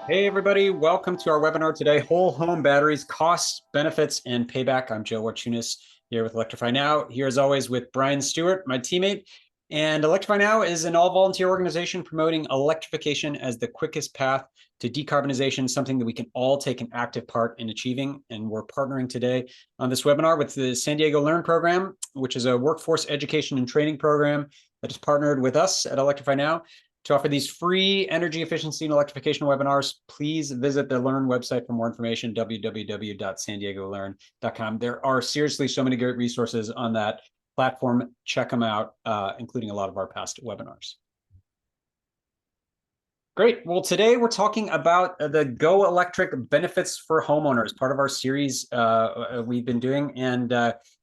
Hey everybody, welcome to our webinar today, Whole Home Batteries, Costs, Benefits, and Payback. I'm Joe Warchunas here with Electrify Now, here as always with Brian Stewart, my teammate. And Electrify Now is an all-volunteer organization promoting electrification as the quickest path to decarbonization, something that we can all take an active part in achieving. And we're partnering today on this webinar with the San Diego Learn program, which is a workforce education and training program that is partnered with us at Electrify Now. To offer these free energy efficiency and electrification webinars, please visit the Learn website for more information, www.sandiegolearn.com. There are seriously so many great resources on that platform. Check them out, including a lot of our past webinars. Great. Well, today we're talking about the Go Electric benefits for homeowners, part of our series we've been doing. And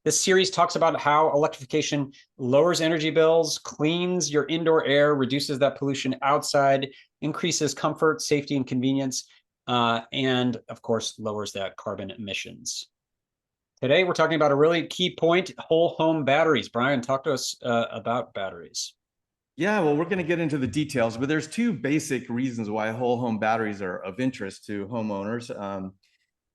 this series talks about how electrification lowers energy bills, cleans your indoor air, reduces that pollution outside, increases comfort, safety, and convenience, and of course, lowers that carbon emissions. Today, we're talking about a really key point, whole home batteries. Brian, talk to us about batteries. Yeah, well, we're going to get into the details, but there's two basic reasons why whole home batteries are of interest to homeowners.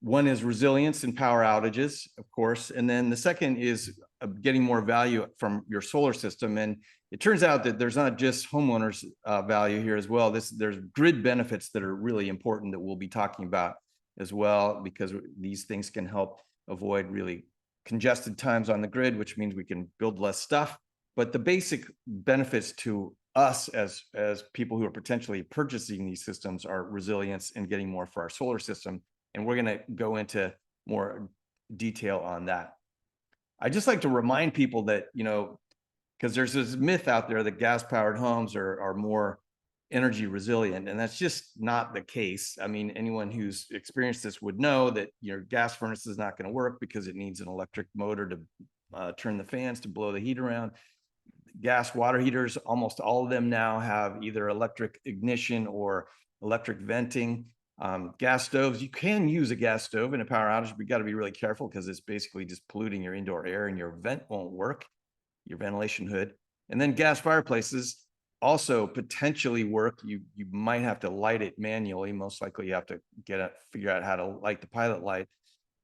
One is resilience in power outages, of course, and then the second is getting more value from your solar system. And it turns out that there's not just homeowners value here as well. There's grid benefits that are really important that we'll be talking about as well, because these things can help avoid really congested times on the grid, which means we can build less stuff. But the basic benefits to us as people who are potentially purchasing these systems are resilience and getting more for our solar system. And we're going to go into more detail on that. I just like to remind people that, because there's this myth out there that gas-powered homes are more energy resilient, and that's just not the case. I mean, anyone who's experienced this would know that your gas furnace is not going to work because it needs an electric motor to turn the fans to blow the heat around. Gas water heaters, almost all of them now have either electric ignition or electric venting. Gas stoves, you can use a gas stove in a power outage, but you got to be really careful because it's basically just polluting your indoor air and your vent won't work, your ventilation hood. And then gas fireplaces also potentially work. You might have to light it manually. Most likely you have to figure out how to light the pilot light.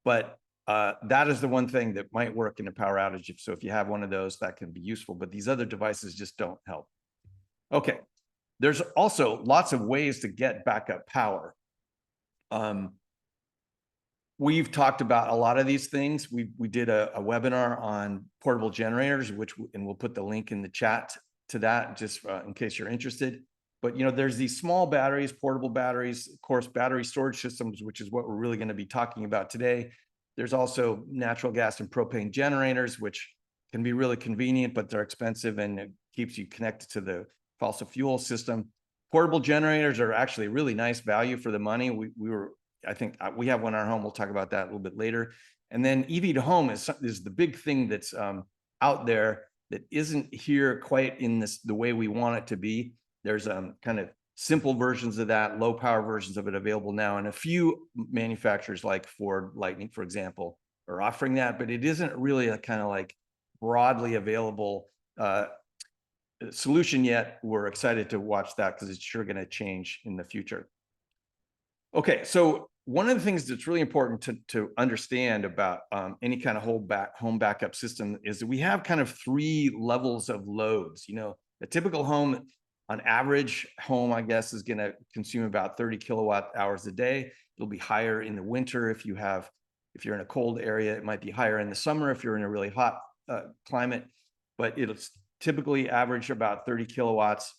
But that is the one thing that might work in a power outage. So if you have one of those, that can be useful, but these other devices just don't help. Okay, there's also lots of ways to get backup power. We've talked about a lot of these things. We did a webinar on portable generators, and we'll put the link in the chat to that just in case you're interested. But there's these small batteries, portable batteries, of course, battery storage systems, which is what we're really going to be talking about today. There's also natural gas and propane generators, which can be really convenient, but they're expensive and it keeps you connected to the fossil fuel system. Portable generators are actually really nice value for the money. I think we have one in our home. We'll talk about that a little bit later. And then EV to home is the big thing that's out there that isn't here quite in the way we want it to be. There's kind of simple versions of that, low power versions of it available now. And a few manufacturers like Ford Lightning, for example, are offering that, but it isn't really a kind of like broadly available solution yet. We're excited to watch that because it's sure going to change in the future. Okay, so one of the things that's really important to understand about any kind of home backup system is that we have kind of three levels of loads. A typical home, on average, home, I guess, is going to consume about 30 kilowatt hours a day. It'll be higher in the winter if you're in a cold area. It might be higher in the summer if you're in a really hot climate, but it'll typically average about 30 kilowatts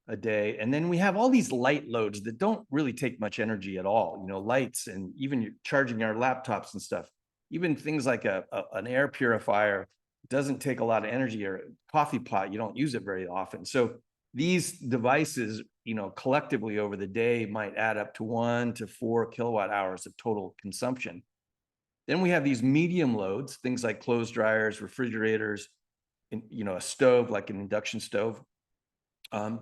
a day. And then we have all these light loads that don't really take much energy at all. Lights, and even charging our laptops and stuff. Even things like an air purifier doesn't take a lot of energy, or a coffee pot, you don't use it very often. So these devices, collectively over the day might add up to 1 to 4 kilowatt hours of total consumption. Then we have these medium loads, things like clothes dryers, refrigerators, and, a stove, like an induction stove.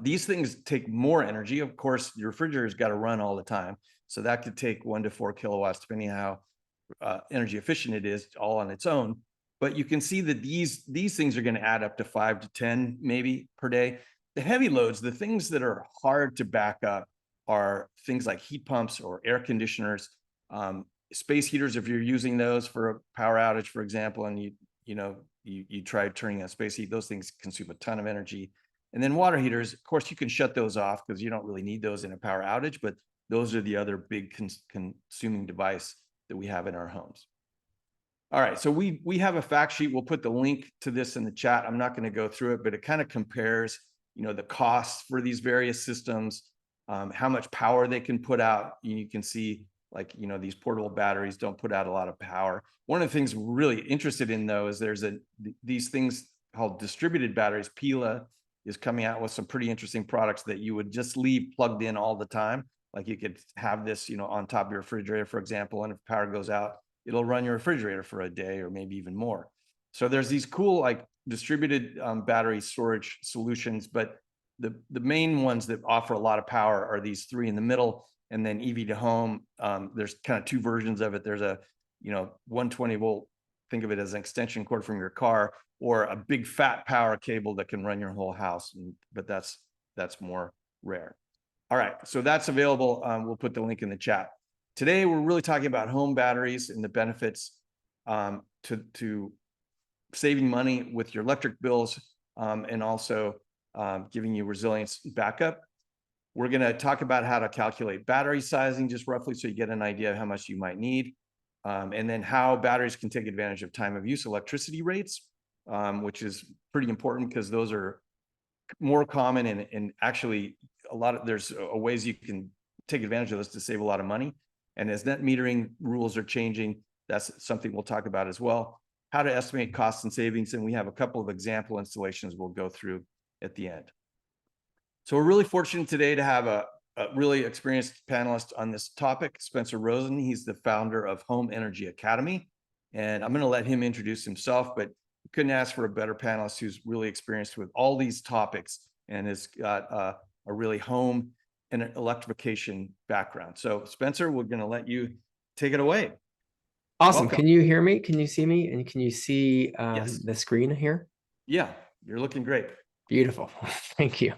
These things take more energy. Of course, your refrigerator's got to run all the time. So that could take 1 to 4 kilowatts, depending on how energy efficient it is, all on its own. But you can see that these things are going to add up to 5 to 10 maybe per day. The heavy loads, the things that are hard to back up, are things like heat pumps or air conditioners, space heaters. If you're using those for a power outage, for example, and you try turning on space heat, those things consume a ton of energy. And then water heaters, of course, you can shut those off because you don't really need those in a power outage, but those are the other big consuming device that we have in our homes. All right, so we have a fact sheet. We'll put the link to this in the chat. I'm not going to go through it, but it kind of compares, the costs for these various systems, how much power they can put out. You can see, like, these portable batteries don't put out a lot of power. One of the things we're really interested in, though, is there's these things called distributed batteries. Pila is coming out with some pretty interesting products that you would just leave plugged in all the time. Like, you could have this, on top of your refrigerator, for example, and if power goes out, it'll run your refrigerator for a day or maybe even more. So there's these cool, like, distributed battery storage solutions, but the main ones that offer a lot of power are these three in the middle, and then EV to home. There's kind of two versions of it. There's a 120 volt, think of it as an extension cord from your car, or a big fat power cable that can run your whole house, but that's more rare. All right, so that's available. We'll put the link in the chat. Today, we're really talking about home batteries and the benefits to saving money with your electric bills, and also giving you resilience backup. We're going to talk about how to calculate battery sizing just roughly so you get an idea of how much you might need, and then how batteries can take advantage of time of use electricity rates, which is pretty important because those are more common, and actually there's ways you can take advantage of this to save a lot of money. And as net metering rules are changing, that's something we'll talk about as well. How to estimate costs and savings, and we have a couple of example installations we'll go through at the end. So we're really fortunate today to have a really experienced panelist on this topic, Spencer Rosen. He's the founder of Home Energy Academy, and I'm going to let him introduce himself, but we couldn't ask for a better panelist who's really experienced with all these topics and has got a really home and an electrification background. So Spencer, we're going to let you take it away. Awesome. Welcome. Can you hear me? Can you see me? And can you see Yes. the screen here? Yeah, you're looking great. Beautiful. Thank you.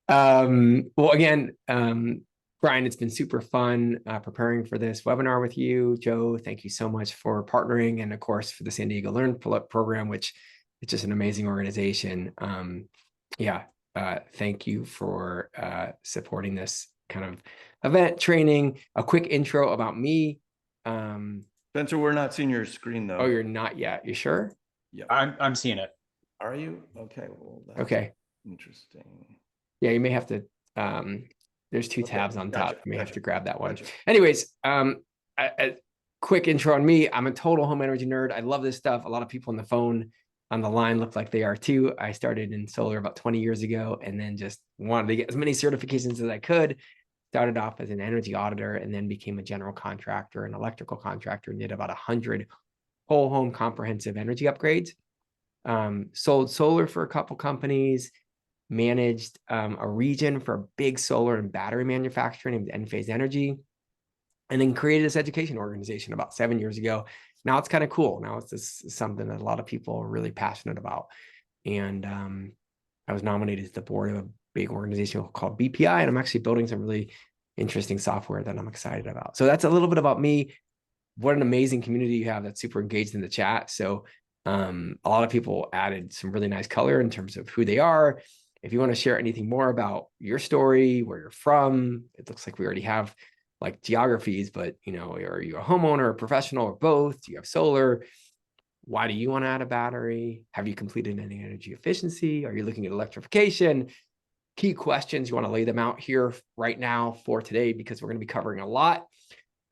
Well, again, Brian, it's been super fun preparing for this webinar with you. Joe, thank you so much for partnering, and of course for the San Diego Learn program, which is just an amazing organization. Thank you for supporting this kind of event training. A quick intro about me. Spencer, we're not seeing your screen though. Oh, you're not yet. You sure? Yeah. I'm seeing it. Are you? Okay. Well, that's okay. Interesting. Yeah, you may have to, there's two tabs on top. Gotcha, You may have gotcha, to grab that one. gotcha. Anyways, a quick intro on me. I'm a total home energy nerd. I love this stuff. A lot of people on the phone, on the line, look like they are too. I started in solar about 20 years ago, and then just wanted to get as many certifications as I could. Started off as an energy auditor, and then became a general contractor, an electrical contractor, and did about 100 whole home comprehensive energy upgrades. Sold solar for a couple companies, managed a region for a big solar and battery manufacturer named Enphase Energy, and then created this education organization about 7 years ago. Now it's kind of cool. Now it's just something that a lot of people are really passionate about. And I was nominated to the board of a big organization called BPI, and I'm actually building some really interesting software that I'm excited about. So that's a little bit about me. What an amazing community you have that's super engaged in the chat. So a lot of people added some really nice color in terms of who they are. If you want to share anything more about your story, where you're from, it looks like we already have like geographies, but are you a homeowner, a professional, or both? Do you have solar? Why do you want to add a battery? Have you completed any energy efficiency? Are you looking at electrification? Key questions, you want to lay them out here right now for today, because we're going to be covering a lot.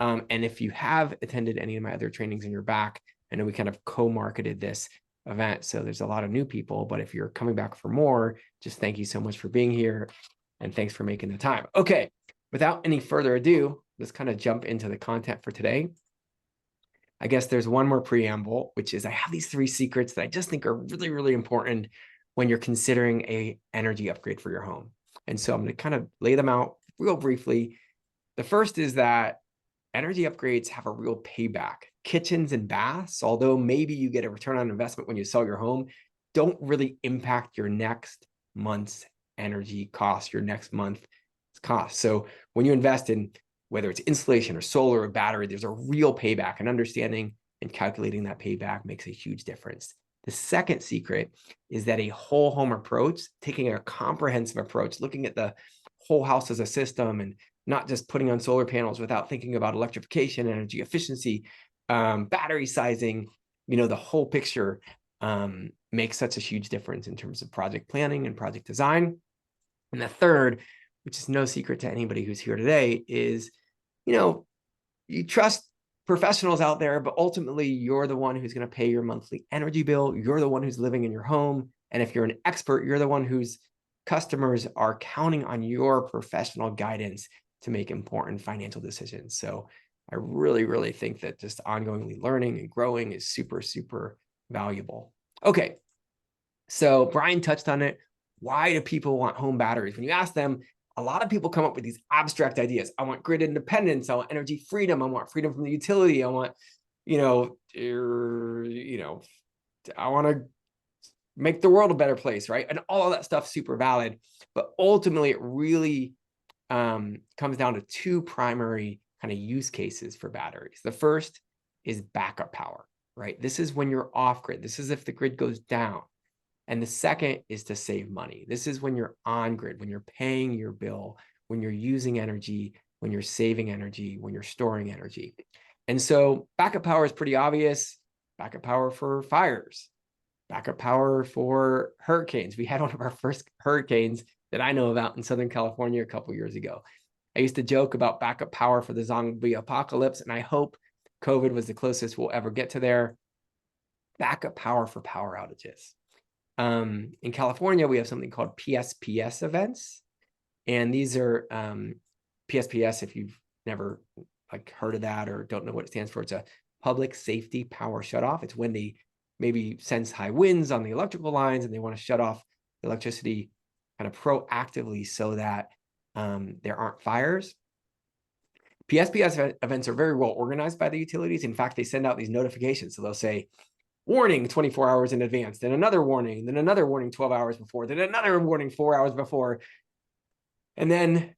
And if you have attended any of my other trainings in your back, I know we kind of co-marketed this event, so there's a lot of new people, but if you're coming back for more, just thank you so much for being here, and thanks for making the time. Okay, without any further ado, let's kind of jump into the content for today. I guess there's one more preamble, which is I have these 3 secrets that I just think are really, really important when you're considering a energy upgrade for your home. And so I'm going to kind of lay them out real briefly. The first is that energy upgrades have a real payback. Kitchens and baths, although maybe you get a return on investment when you sell your home, don't really impact your next month's energy costs, your next month's cost. So when you invest in whether it's insulation or solar or battery, there's a real payback, and understanding and calculating that payback makes a huge difference. The second secret is that a whole home approach, taking a comprehensive approach, looking at the whole house as a system and not just putting on solar panels without thinking about electrification, energy efficiency, battery sizing, the whole picture makes such a huge difference in terms of project planning and project design. And the third, which is no secret to anybody who's here today, is, you trust professionals out there, but ultimately you're the one who's going to pay your monthly energy bill. You're the one who's living in your home. And if you're an expert, you're the one whose customers are counting on your professional guidance to make important financial decisions. So I really, really think that just ongoingly learning and growing is super, super valuable. Okay. So Brian touched on it. Why do people want home batteries? When you ask them, a lot of people come up with these abstract ideas. I want grid independence. I want energy freedom. I want freedom from the utility. I want, I want to make the world a better place, right? And all of that stuff super valid. But ultimately, it really comes down to two primary kind of use cases for batteries. The first is backup power, right? This is when you're off grid. This is if the grid goes down. And the second is to save money. This is when you're on grid, when you're paying your bill, when you're using energy, when you're saving energy, when you're storing energy. And so backup power is pretty obvious. Backup power for fires, backup power for hurricanes. We had one of our first hurricanes that I know about in Southern California a couple of years ago. I used to joke about backup power for the zombie apocalypse, and I hope COVID was the closest we'll ever get to there. Backup power for power outages. In California, we have something called PSPS events. And these are PSPS, if you've never heard of that or don't know what it stands for, it's a public safety power shutoff. It's when they maybe sense high winds on the electrical lines and they want to shut off the electricity kind of proactively so that there aren't fires. PSPS events are very well organized by the utilities. In fact, they send out these notifications. So they'll say, warning 24 hours in advance, then another warning 12 hours before, then another warning 4 hours before. And then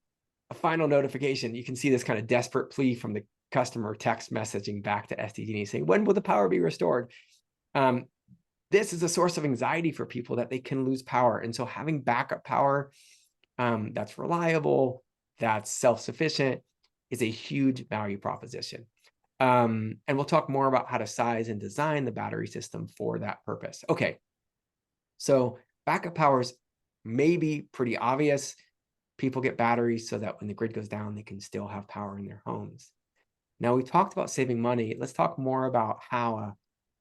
a final notification. You can see this kind of desperate plea from the customer text messaging back to SDG&E saying, when will the power be restored? This is a source of anxiety for people that they can lose power. And so having backup power that's reliable, that's self-sufficient is a huge value proposition. And we'll talk more about how to size and design the battery system for that purpose. Okay, so backup powers may be pretty obvious. People get batteries so that when the grid goes down, they can still have power in their homes. Now, we talked about saving money. Let's talk more about how a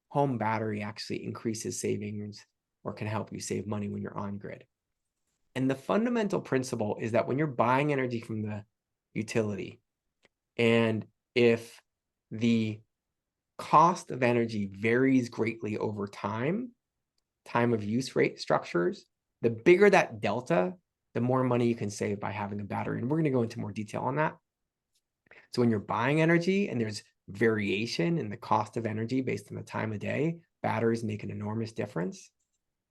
home battery actually increases savings or can help you save money when you're on grid. And the fundamental principle is that when you're buying energy from the utility, and if the cost of energy varies greatly over time of use rate structures, the bigger that delta, the more money you can save by having a battery. And we're going to go into more detail on that. So when you're buying energy and there's variation in the cost of energy based on the time of day, batteries make an enormous difference.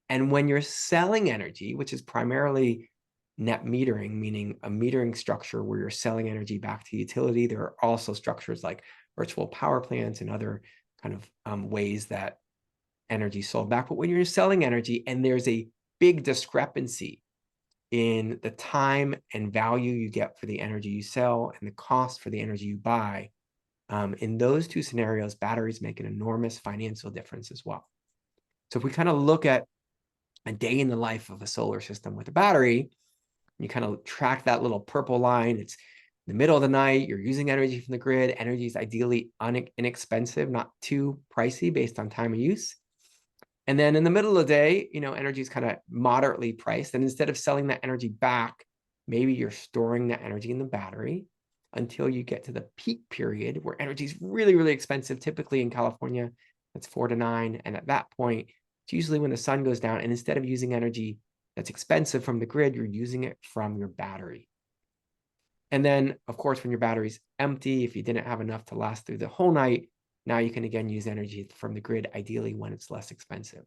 And when you're selling energy, which is primarily net metering, meaning a metering structure where you're selling energy back to utility, there are also structures like virtual power plants and other kind of ways that energy is sold back. But when you're selling energy and there's a big discrepancy in the time and value you get for the energy you sell and the cost for the energy you buy, in those two scenarios, batteries make an enormous financial difference as well. So if we kind of look at a day in the life of a solar system with a battery, you kind of track that little purple line. It's in the middle of the night, you're using energy from the grid. Energy is ideally inexpensive, not too pricey based on time of use. And then in the middle of the day, energy is kind of moderately priced. And instead of selling that energy back, maybe you're storing that energy in the battery until you get to the peak period where energy is really, really expensive. Typically in California, that's 4 to 9. And at that point, it's usually when the sun goes down. And instead of using energy that's expensive from the grid, you're using it from your battery. And then, of course, when your battery's empty, if you didn't have enough to last through the whole night, now you can again use energy from the grid, ideally when it's less expensive.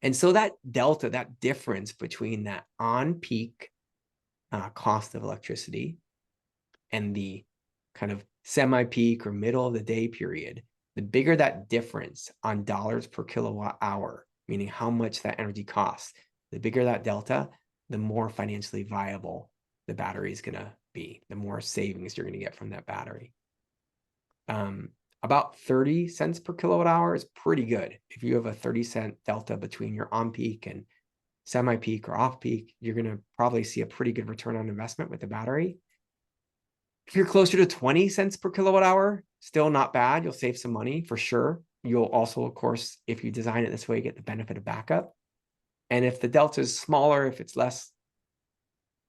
And so that delta, that difference between that on peak cost of electricity and the kind of semi-peak or middle of the day period, the bigger that difference on dollars per kilowatt hour, meaning how much that energy costs, the bigger that delta, the more financially viable the battery is going to be, the more savings you're going to get from that battery. About 30 cents per kilowatt hour is pretty good. If you have a 30-cent delta between your on-peak and semi-peak or off-peak, you're going to probably see a pretty good return on investment with the battery. If you're closer to 20 cents per kilowatt hour, still not bad. You'll save some money for sure. You'll also, of course, if you design it this way, get the benefit of backup. And if the delta is smaller, if it's less,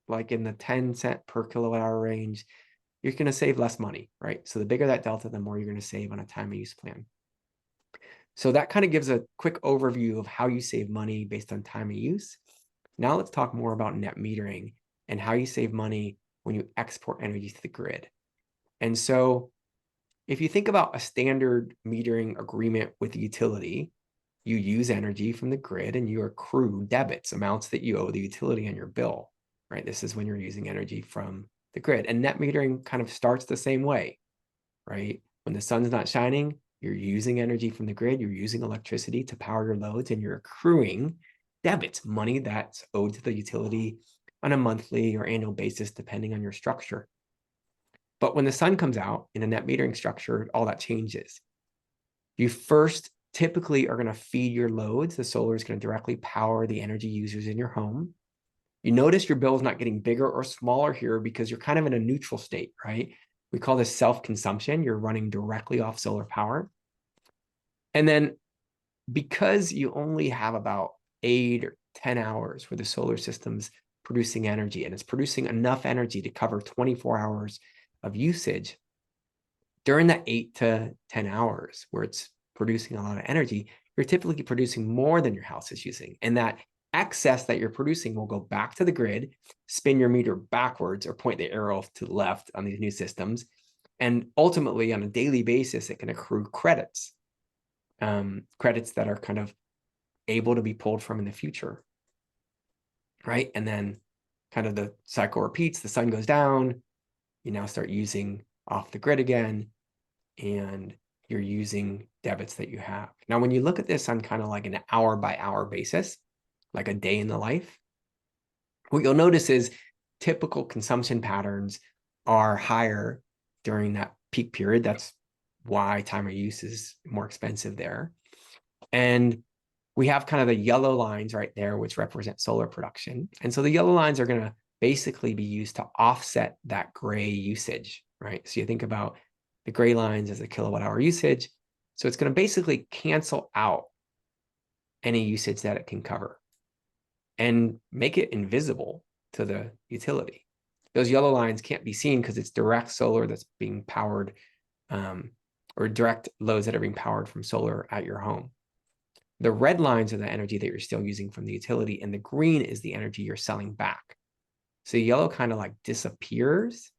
like in the 10 cent per kilowatt hour range, you're going to save less money, right? So the bigger that delta, the more you're going to save on a time of use plan. So that kind of gives a quick overview of how you save money based on time of use. Now let's talk more about net metering and how you save money when you export energy to the grid. And so if you think about a standard metering agreement with the utility, you use energy from the grid and you accrue debits, amounts that you owe the utility on your bill, right? This is when you're using energy from the grid. And net metering kind of starts the same way, right? When the sun's not shining, you're using energy from the grid, you're using electricity to power your loads, and you're accruing debits, money that's owed to the utility on a monthly or annual basis, depending on your structure. But when the sun comes out in a net metering structure, all that changes. You first typically are going to feed your loads. The solar is going to directly power the energy users in your home. You notice your bill is not getting bigger or smaller here because you're kind of in a neutral state, right? We call this self-consumption. You're running directly off solar power. And then because you only have about 8 or 10 hours where the solar system's producing energy, and it's producing enough energy to cover 24 hours of usage, during that 8 to 10 hours where it's producing a lot of energy, you're typically producing more than your house is using. And that excess that you're producing will go back to the grid, spin your meter backwards or point the arrow to the left on these new systems. And ultimately, on a daily basis, it can accrue credits, credits that are kind of able to be pulled from in the future, right? And then kind of the cycle repeats, the sun goes down, you now start using off the grid again, and you're using debits that you have. Now, when you look at this on kind of like an hour by hour basis, like a day in the life, what you'll notice is typical consumption patterns are higher during that peak period. That's why time of use is more expensive there. And we have kind of the yellow lines right there, which represent solar production. And so the yellow lines are going to basically be used to offset that gray usage, right? So you think about the gray lines as a kilowatt hour usage. So it's going to basically cancel out any usage that it can cover and make it invisible to the utility. Those yellow lines can't be seen because it's direct solar that's being powered, or direct loads that are being powered from solar at your home. The red lines are the energy that you're still using from the utility, and the green is the energy you're selling back. So yellow kind of like disappears.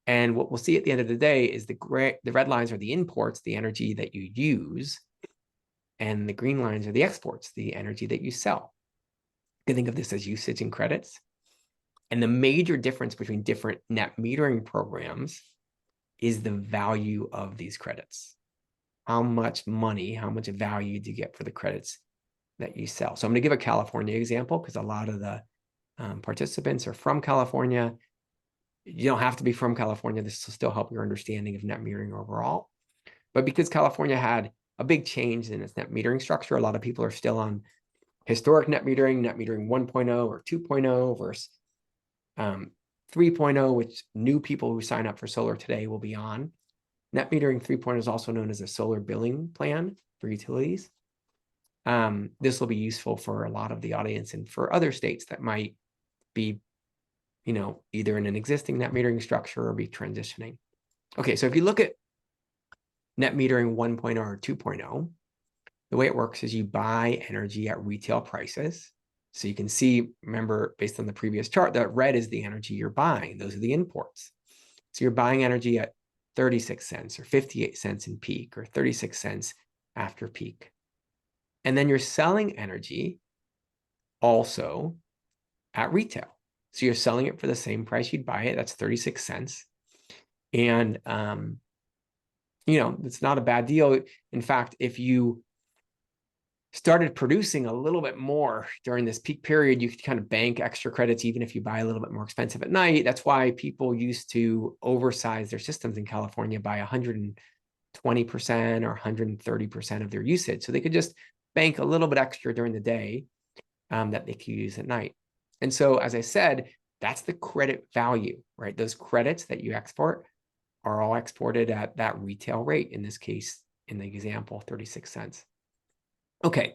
And what we'll see at the end of the day is the red lines are the imports, the energy that you use, and the green lines are the exports, the energy that you sell. You can think of this as usage and credits. And the major difference between different net metering programs is the value of these credits. How much money, how much value do you get for the credits that you sell? So I'm going to give a California example because a lot of the participants are from California. You don't have to be from California. This will still help your understanding of net metering overall. But because California had a big change in its net metering structure, a lot of people are still on historic net metering 1.0 or 2.0 versus 3.0, which new people who sign up for solar today will be on. Net metering 3.0 is also known as a solar billing plan for utilities. This will be useful for a lot of the audience and for other states that might be, either in an existing net metering structure or be transitioning. Okay, so if you look at net metering 1.0 or 2.0, the way it works is you buy energy at retail prices. So you can see, remember, based on the previous chart, that red is the energy you're buying. Those are the imports. So you're buying energy at 36 cents or 58 cents in peak or 36 cents after peak. And then you're selling energy also at retail. So you're selling it for the same price you'd buy it. That's 36 cents. And, it's not a bad deal. In fact, if you started producing a little bit more during this peak period, you could kind of bank extra credits, even if you buy a little bit more expensive at night. That's why people used to oversize their systems in California by 120% or 130% of their usage. So they could just bank a little bit extra during the day that they could use at night. And so, as I said, that's the credit value, right? Those credits that you export are all exported at that retail rate. In this case, in the example, 36 cents. Okay,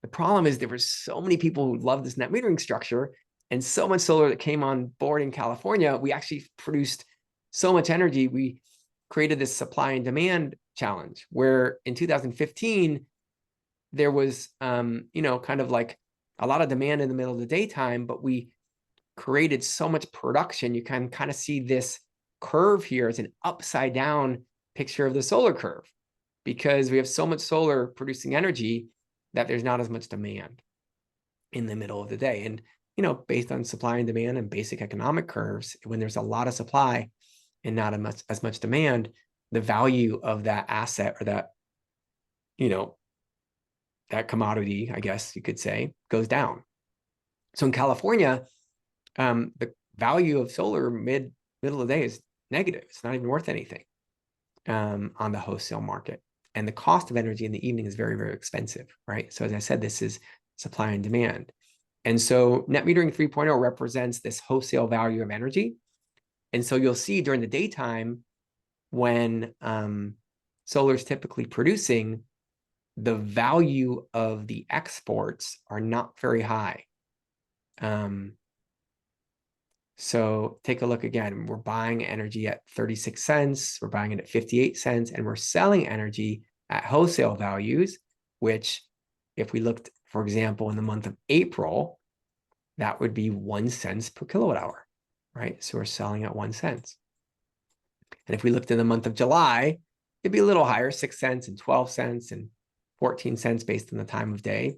the problem is there were so many people who loved this net metering structure and so much solar that came on board in California. We actually produced so much energy. We created this supply and demand challenge where in 2015, there was, kind of like a lot of demand in the middle of the daytime, but we created so much production. You can kind of see this curve here as an upside down picture of the solar curve, because we have so much solar producing energy that there's not as much demand in the middle of the day. And, based on supply and demand and basic economic curves, when there's a lot of supply and not as much demand, the value of that asset or that, that commodity, I guess you could say, goes down. So in California, the value of solar middle of the day is negative. It's not even worth anything on the wholesale market. And the cost of energy in the evening is very, very expensive, right? So as I said, this is supply and demand. And so net metering 3.0 represents this wholesale value of energy. And so you'll see during the daytime when solar is typically producing, the value of the exports are not very high. So take a look again. We're buying energy at 36 cents. We're buying it at 58 cents. And we're selling energy at wholesale values, which if we looked, for example, in the month of April, that would be 1 cent per kilowatt hour, right? So we're selling at 1 cent. And if we looked in the month of July, it'd be a little higher, 6 cents and 12 cents and 14 cents based on the time of day,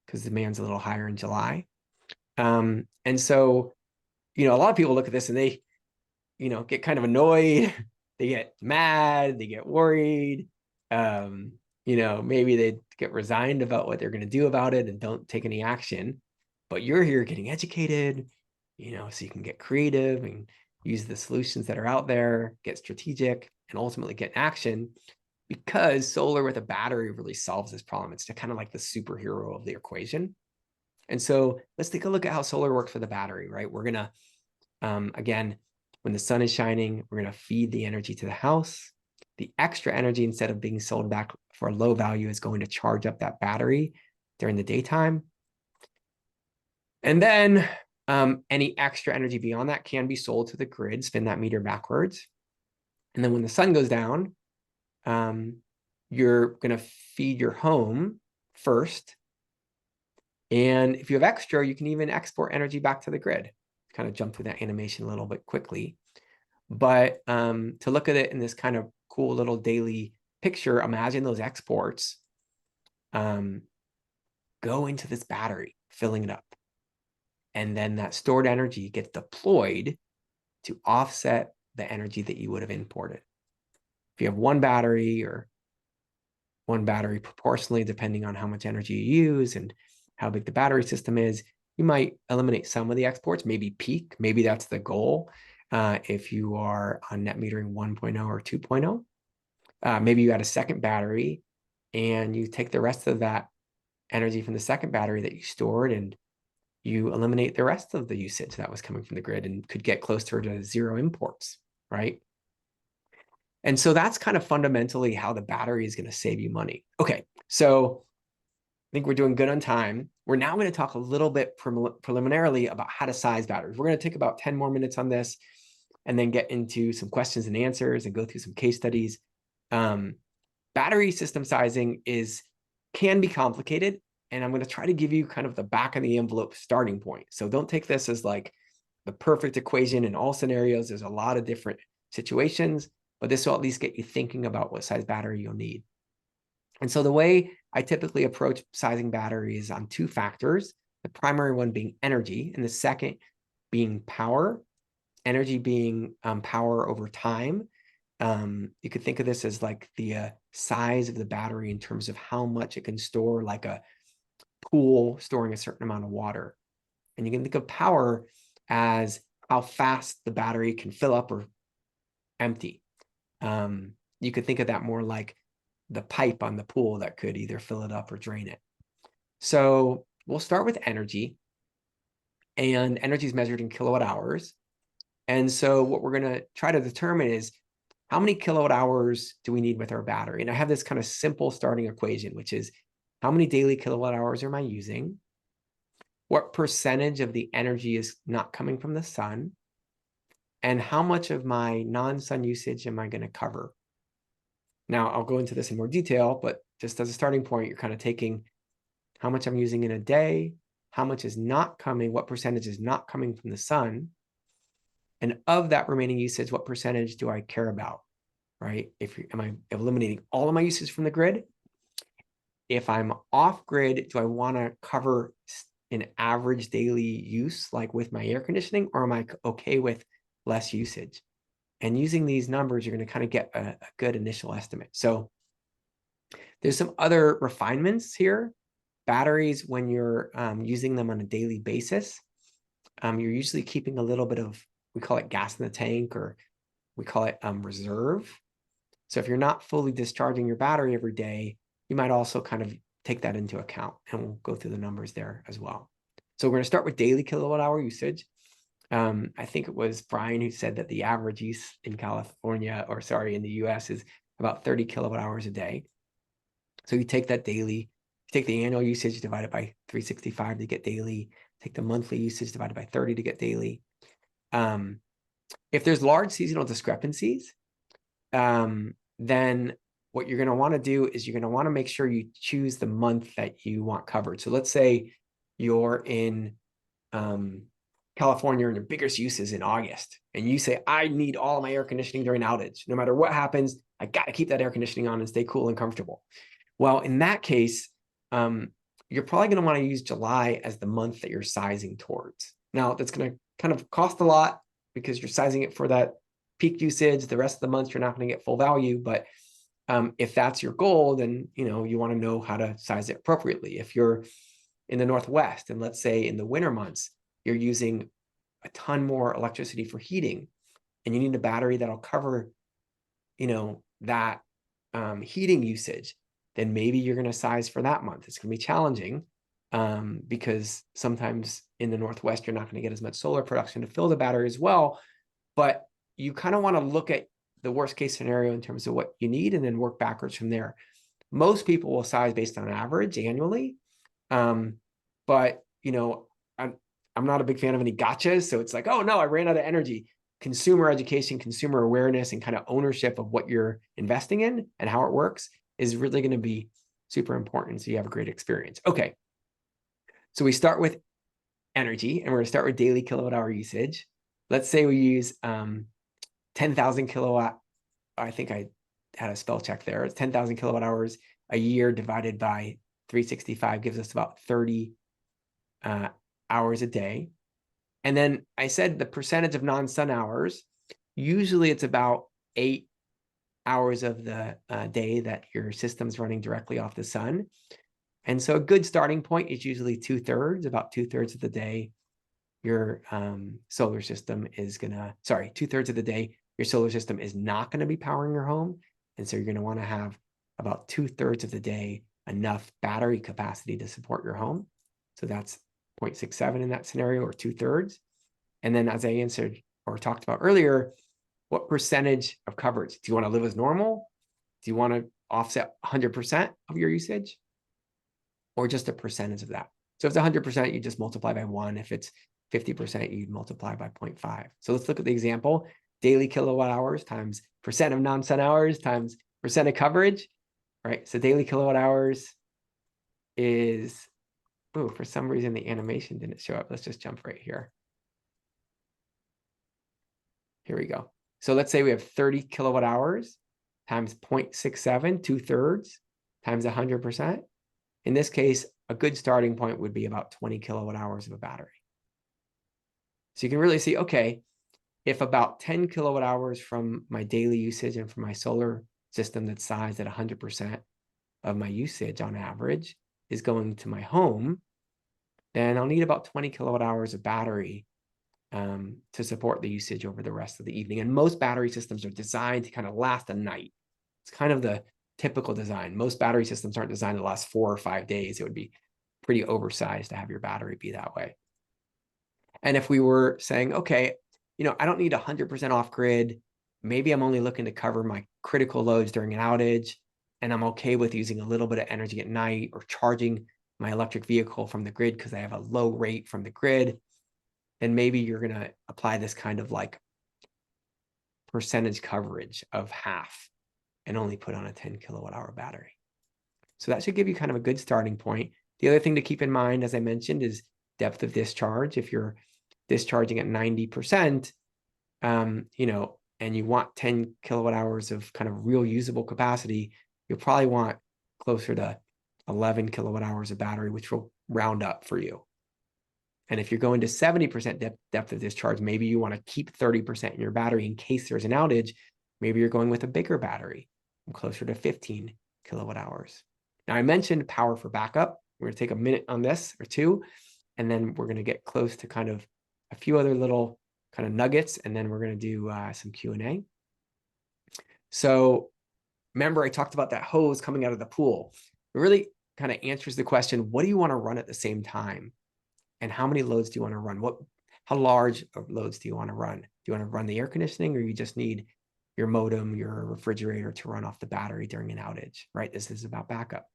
because demand's a little higher in July. And so, a lot of people look at this and they, get kind of annoyed. They get mad, they get worried. Maybe they get resigned about what they're going to do about it and don't take any action. But you're here getting educated, so you can get creative and use the solutions that are out there, get strategic, and ultimately get action, because solar with a battery really solves this problem. It's kind of like the superhero of the equation. And so let's take a look at how solar works with a battery, right? We're going to, again, when the sun is shining, we're going to feed the energy to the house. The extra energy, instead of being sold back for a low value, is going to charge up that battery during the daytime. And then any extra energy beyond that can be sold to the grid, spin that meter backwards. And then when the sun goes down, you're going to feed your home first. And if you have extra, you can even export energy back to the grid. Kind of jump through that animation a little bit quickly. But to look at it in this kind of cool little daily picture, imagine those exports go into this battery, filling it up. And then that stored energy gets deployed to offset the energy that you would have imported. If you have one battery or one battery proportionally, depending on how much energy you use and how big the battery system is, you might eliminate some of the exports, maybe peak. Maybe that's the goal if you are on net metering 1.0 or 2.0. Maybe you add a second battery and you take the rest of that energy from the second battery that you stored and you eliminate the rest of the usage that was coming from the grid and could get closer to zero imports, right? And so that's kind of fundamentally how the battery is going to save you money. Okay, so I think we're doing good on time. We're now going to talk a little bit preliminarily about how to size batteries. We're going to take about 10 more minutes on this and then get into some questions and answers and go through some case studies. Battery system sizing can be complicated, and I'm going to try to give you kind of the back of the envelope starting point. So don't take this as like the perfect equation in all scenarios. There's a lot of different situations, but this will at least get you thinking about what size battery you'll need. And so the way I typically approach sizing batteries on two factors, the primary one being energy, and the second being power, energy being power over time. You could think of this as like the size of the battery in terms of how much it can store, like a pool storing a certain amount of water. And you can think of power as how fast the battery can fill up or empty. You could think of that more like the pipe on the pool that could either fill it up or drain it. So we'll start with energy, and energy is measured in kilowatt hours. And so what we're going to try to determine is how many kilowatt hours do we need with our battery? And I have this kind of simple starting equation, which is how many daily kilowatt hours am I using? What percentage of the energy is not coming from the sun? And how much of my non-sun usage am I going to cover? Now, I'll go into this in more detail, but just as a starting point, you're kind of taking how much I'm using in a day, how much is not coming, what percentage is not coming from the sun, and of that remaining usage, what percentage do I care about, right? Am I eliminating all of my usage from the grid? If I'm off grid, do I want to cover an average daily use, like with my air conditioning, or am I okay with less usage? And using these numbers, you're going to kind of get a good initial estimate. So there's some other refinements here. Batteries, when you're using them on a daily basis, you're usually keeping a little bit of, we call it gas in the tank, or we call it reserve. So if you're not fully discharging your battery every day, you might also kind of take that into account, and we'll go through the numbers there as well. So we're going to start with daily kilowatt hour usage. I think it was Brian who said that the average use in California, or sorry, in the US is about 30 kilowatt hours a day. So you take that daily, you take the annual usage divided by 365 to get daily, take the monthly usage divided by 30 to get daily. If there's large seasonal discrepancies, then what you're going to want to do is you're going to want to make sure you choose the month that you want covered. So let's say you're in California and your biggest use is in August, and you say, I need all of my air conditioning during outage. No matter what happens, I got to keep that air conditioning on and stay cool and comfortable. Well, in that case, you're probably going to want to use July as the month that you're sizing towards. Now, that's going to kind of cost a lot because you're sizing it for that peak usage. The rest of the months, you're not going to get full value. But if that's your goal, then you want to know how to size it appropriately. If you're in the Northwest, and let's say in the winter months, you're using a ton more electricity for heating, and you need a battery that'll cover, that heating usage, then maybe you're going to size for that month. It's going to be challenging because sometimes in the Northwest, you're not going to get as much solar production to fill the battery as well. But you kind of want to look at the worst case scenario in terms of what you need and then work backwards from there. Most people will size based on average annually. But, I'm not a big fan of any gotchas. So it's like, oh no, I ran out of energy. Consumer education, consumer awareness, and kind of ownership of what you're investing in and how it works is really going to be super important. So you have a great experience. Okay. So we start with energy, and we're going to start with daily kilowatt hour usage. Let's say we use 10,000 kilowatt. I think I had a spell check there. It's 10,000 kilowatt hours a year divided by 365 gives us about 30 hours a day. And then I said the percentage of non-sun hours, usually it's about 8 hours of the day that your system's running directly off the sun. And so a good starting point is usually 2/3, about 2/3 of the day, your solar system is 2/3 of the day, your solar system is not going to be powering your home. And so you're going to want to have about 2/3 of the day enough battery capacity to support your home. So that's 0.67 in that scenario, or 2/3. And then as I answered or talked about earlier, what percentage of coverage? Do you want to live as normal? Do you want to offset 100% of your usage? Or just a percentage of that? So if it's 100%, you just multiply by 1. If it's 50%, you'd multiply by 0.5. So let's look at the example. Daily kilowatt hours times percent of non-sun hours times percent of coverage, right? So daily kilowatt hours is, oh, for some reason the animation didn't show up. Let's just jump right here. Here we go. So let's say we have 30 kilowatt hours times 0.67, 2/3, times 100%. In this case, a good starting point would be about 20 kilowatt hours of a battery. So you can really see, okay, if about 10 kilowatt hours from my daily usage and from my solar system that's sized at 100% of my usage on average is going to my home, then I'll need about 20 kilowatt hours of battery to support the usage over the rest of the evening. And most battery systems are designed to kind of last a night. It's kind of the typical design. Most battery systems aren't designed to last 4 or 5 days. It would be pretty oversized to have your battery be that way. And if we were saying, okay, I don't need 100% off grid, maybe I'm only looking to cover my critical loads during an outage, and I'm okay with using a little bit of energy at night or charging my electric vehicle from the grid because I have a low rate from the grid, then maybe you're going to apply this kind of like percentage coverage of half and only put on a 10 kilowatt hour battery. So that should give you kind of a good starting point. The other thing to keep in mind, as I mentioned, is depth of discharge. If you're discharging at 90%, and you want 10 kilowatt hours of kind of real usable capacity, you'll probably want closer to 11 kilowatt hours of battery, which will round up for you. And if you're going to 70% depth of discharge, maybe you want to keep 30% in your battery in case there's an outage. Maybe you're going with a bigger battery, closer to 15 kilowatt hours. Now, I mentioned power for backup. We're going to take a minute on this or two, and then we're going to get close to kind of a few other little kind of nuggets, and then we're going to do some Q&A. So remember, I talked about that hose coming out of the pool. It really kind of answers the question, what do you want to run at the same time? And how many loads do you want to run? How large of loads do you want to run? Do you want to run the air conditioning, or you just need your modem, your refrigerator to run off the battery during an outage, right? This is about backup.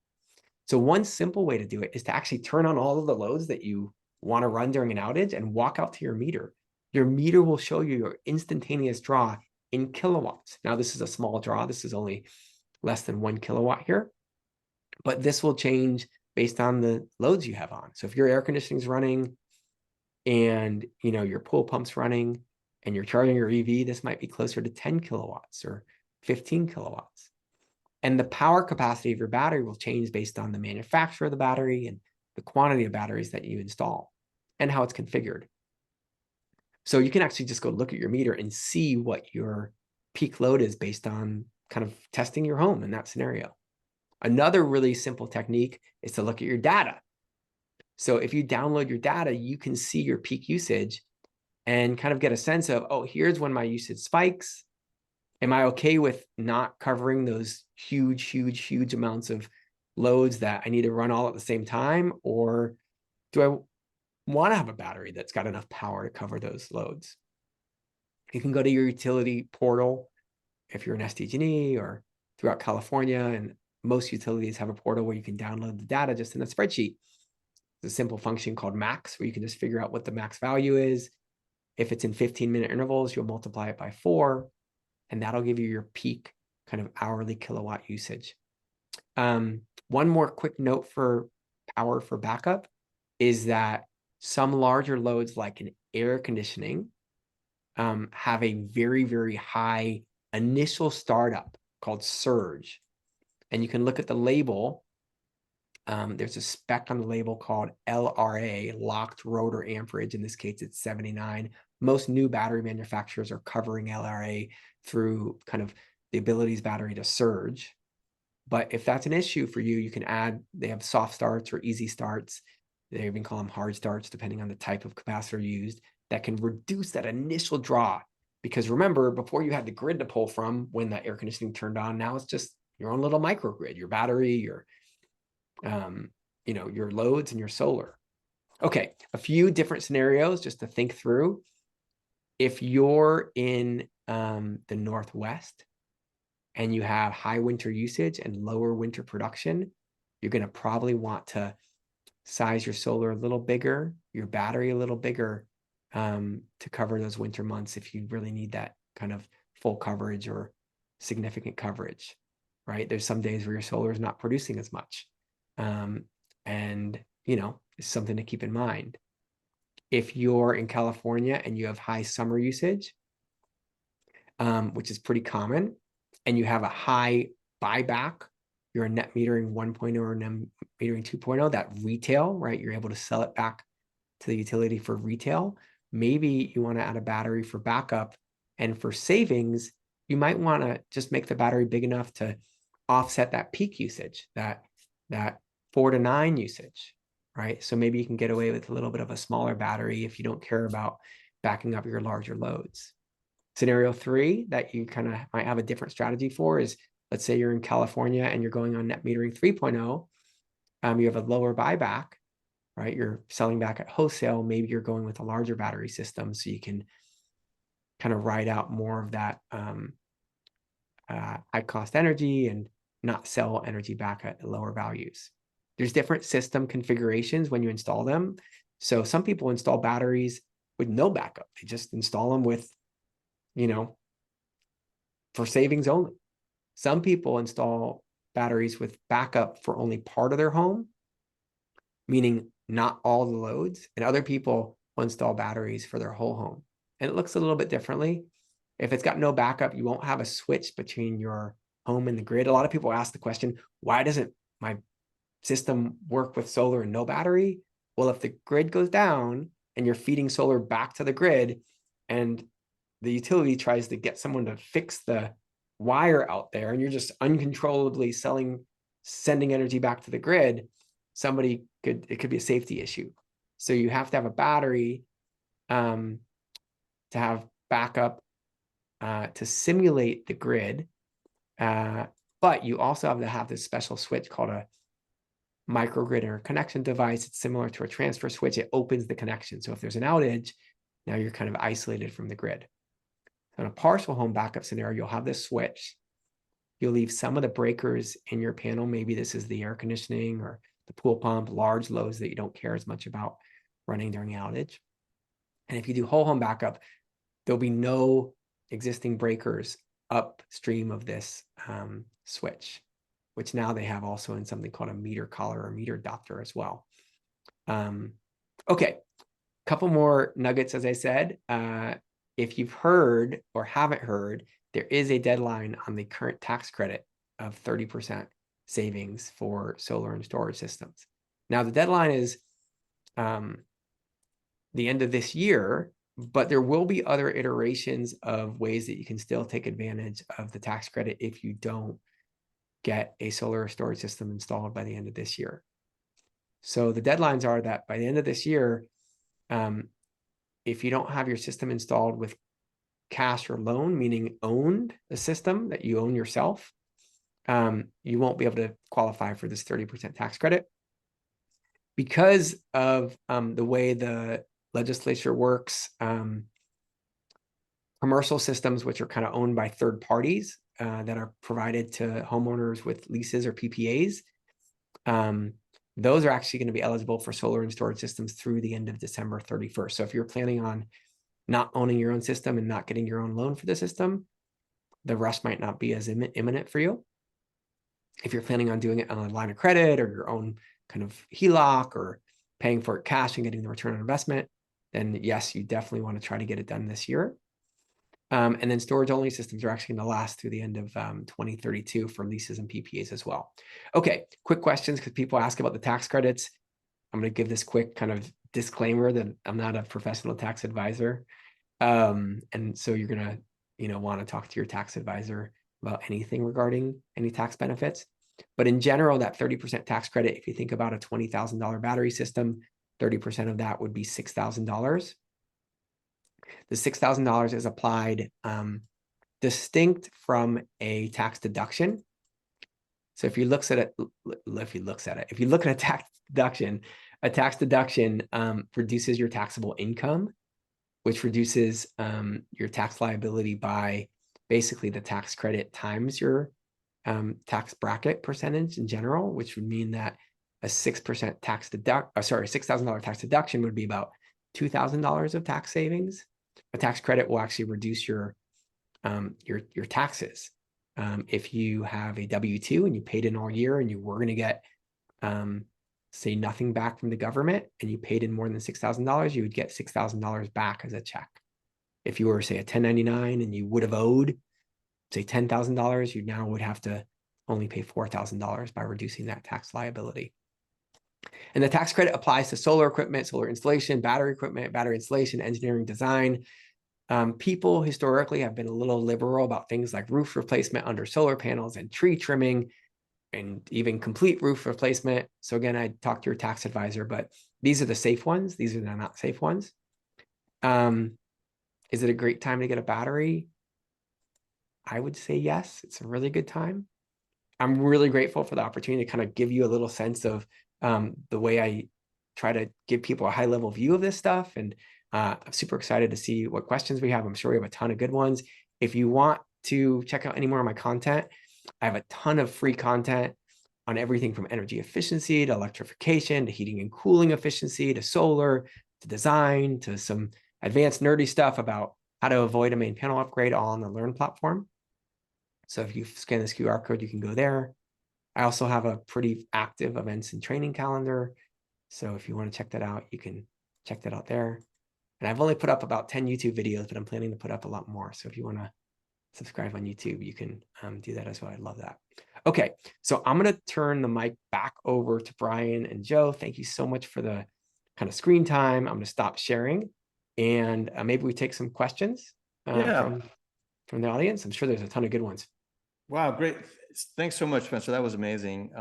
So one simple way to do it is to actually turn on all of the loads that you want to run during an outage and walk out to your meter. Your meter will show you your instantaneous draw in kilowatts. Now, this is a small draw. This is only less than 1 kilowatt here, but this will change based on the loads you have on. So if your air conditioning is running and your pool pump's running and you're charging your EV, this might be closer to 10 kilowatts or 15 kilowatts. And the power capacity of your battery will change based on the manufacturer of the battery and the quantity of batteries that you install and how it's configured. So you can actually just go look at your meter and see what your peak load is based on kind of testing your home in that scenario. Another really simple technique is to look at your data. So if you download your data, you can see your peak usage and kind of get a sense of, oh, here's when my usage spikes. Am I okay with not covering those huge amounts of loads that I need to run all at the same time? Or do I want to have a battery that's got enough power to cover those loads? You can go to your utility portal if you're an SDG&E or throughout California, and most utilities have a portal where you can download the data just in a spreadsheet. It's a simple function called max, where you can just figure out what the max value is. If it's in 15-minute intervals, you'll multiply it by 4, and that'll give you your peak kind of hourly kilowatt usage. One more quick note for power for backup is that some larger loads like an air conditioning have a very high initial startup called surge. And you can look at the label. There's a spec on the label called LRA, locked rotor amperage. In this case, it's 79. Most new battery manufacturers are covering LRA through kind of the abilities battery to surge. But if that's an issue for you, you can add, they have soft starts or easy starts. They even call them hard starts, depending on the type of capacitor used, that can reduce that initial draw. Because remember, before you had the grid to pull from when the air conditioning turned on, now it's just your own little microgrid, your battery, your loads and your solar. Okay, a few different scenarios just to think through. If you're in the Northwest and you have high winter usage and lower winter production, you're going to probably want to size your solar a little bigger, your battery a little bigger to cover those winter months if you really need that kind of full coverage or significant coverage, right? There's some days where your solar is not producing as much. And it's something to keep in mind. If you're in California and you have high summer usage, which is pretty common, and you have a high buyback, you're a net metering 1.0 or net metering 2.0, that retail, right? You're able to sell it back to the utility for retail. maybe you want to add a battery for backup, and for savings, you might want to just make the battery big enough to offset that peak usage, that 4 to 9 usage, right? So maybe you can get away with a little bit of a smaller battery if you don't care about backing up your larger loads. Scenario 3 that you kind of might have a different strategy for is, let's say you're in California and you're going on net metering 3.0. You have a lower buyback, right? You're selling back at wholesale. Maybe you're going with a larger battery system so you can kind of ride out more of that high cost energy and not sell energy back at lower values. There's different system configurations when you install them. So some people install batteries with no backup. They just install them with, for savings only. Some people install batteries with backup for only part of their home, meaning not all the loads. And other people will install batteries for their whole home. And it looks a little bit differently. If it's got no backup, you won't have a switch between your home and the grid. A lot of people ask the question, why doesn't my system work with solar and no battery? Well, if the grid goes down and you're feeding solar back to the grid and the utility tries to get someone to fix the wire out there and you're just uncontrollably sending energy back to the grid, it could be a safety issue. So you have to have a battery to have backup to simulate the grid. But you also have to have this special switch called a microgrid interconnection device. It's similar to a transfer switch. It opens the connection. So if there's an outage, now you're kind of isolated from the grid. So in a partial home backup scenario, you'll have this switch. You'll leave some of the breakers in your panel. Maybe this is the air conditioning or the pool pump, large loads that you don't care as much about running during the outage. And if you do whole home backup, there'll be no existing breakers upstream of this switch, which now they have also in something called a meter collar or meter adapter as well. Okay, couple more nuggets, as I said. If you've heard or haven't heard, there is a deadline on the current tax credit of 30% savings for solar and storage systems. Now, the deadline is the end of this year, but there will be other iterations of ways that you can still take advantage of the tax credit if you don't get a solar or storage system installed by the end of this year. So the deadlines are that by the end of this year, if you don't have your system installed with cash or loan, meaning owned a system that you own yourself, you won't be able to qualify for this 30% tax credit. Because of the way the legislature works, commercial systems, which are kind of owned by third parties that are provided to homeowners with leases or PPAs, those are actually going to be eligible for solar and storage systems through the end of December 31st. So if you're planning on not owning your own system and not getting your own loan for the system, the rush might not be as imminent for you. If you're planning on doing it on a line of credit or your own kind of HELOC or paying for it cash and getting the return on investment, then yes, you definitely want to try to get it done this year. And then storage only systems are actually going to last through the end of 2032 for leases and PPAs as well. Okay, quick questions because people ask about the tax credits. I'm going to give this quick kind of disclaimer that I'm not a professional tax advisor. And so you're going to, want to talk to your tax advisor about anything regarding any tax benefits. But in general, that 30% tax credit, if you think about a $20,000 battery system, 30% of that would be $6,000. The $6,000 is applied distinct from a tax deduction. So if you look at a tax deduction reduces your taxable income, which reduces your tax liability by basically the tax credit times your tax bracket percentage in general, which would mean that a 6% $6,000 tax deduction would be about $2,000 of tax savings. A tax credit will actually reduce your taxes. If you have a W-2 and you paid in all year and you were going to get, say, nothing back from the government and you paid in more than $6,000, you would get $6,000 back as a check. If you were, say, a 1099 and you would have owed, say, $10,000, you now would have to only pay $4,000 by reducing that tax liability. And the tax credit applies to solar equipment, solar installation, battery equipment, battery installation, engineering design. People historically have been a little liberal about things like roof replacement under solar panels and tree trimming and even complete roof replacement. So again, I talked to your tax advisor, but these are the safe ones. These are the not safe ones. Is it a great time to get a battery? I would say yes, it's a really good time. I'm really grateful for the opportunity to kind of give you a little sense of the way I try to give people a high level view of this stuff. And I'm super excited to see what questions we have. I'm sure we have a ton of good ones. If you want to check out any more of my content, I have a ton of free content on everything from energy efficiency to electrification to heating and cooling efficiency to solar to design to some advanced nerdy stuff about how to avoid a main panel upgrade, all on the Learn platform. So if you scan this QR code, you can go there. I also have a pretty active events and training calendar. So if you want to check that out, you can check that out there. And I've only put up about 10 YouTube videos, but I'm planning to put up a lot more. So if you want to subscribe on YouTube, you can do that as well. I'd love that. Okay, so I'm going to turn the mic back over to Brian and Joe. Thank you so much for the kind of screen time. I'm going to stop sharing, and maybe we take some questions from the audience. I'm sure there's a ton of good ones. Wow, great. Thanks so much, Spencer. That was amazing.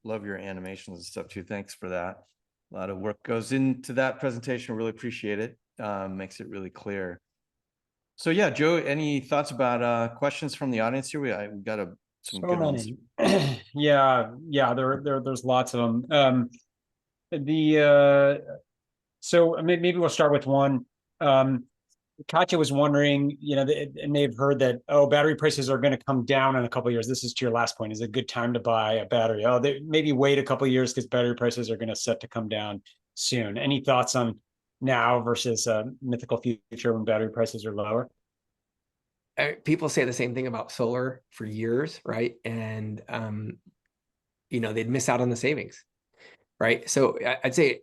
Love your animations and stuff too. Thanks for that. A lot of work goes into that presentation. Really appreciate it. Makes it really clear. So yeah, Joe, any thoughts about questions from the audience here? We got some good ones. Yeah, there's lots of them. So maybe we'll start with one. Katya was wondering, and they've heard that, battery prices are going to come down in a couple of years. This is to your last point. Is it a good time to buy a battery? They maybe wait a couple of years because battery prices are going to set to come down soon. Any thoughts on now versus a mythical future when battery prices are lower? People say the same thing about solar for years, right? And, they'd miss out on the savings, right? So I'd say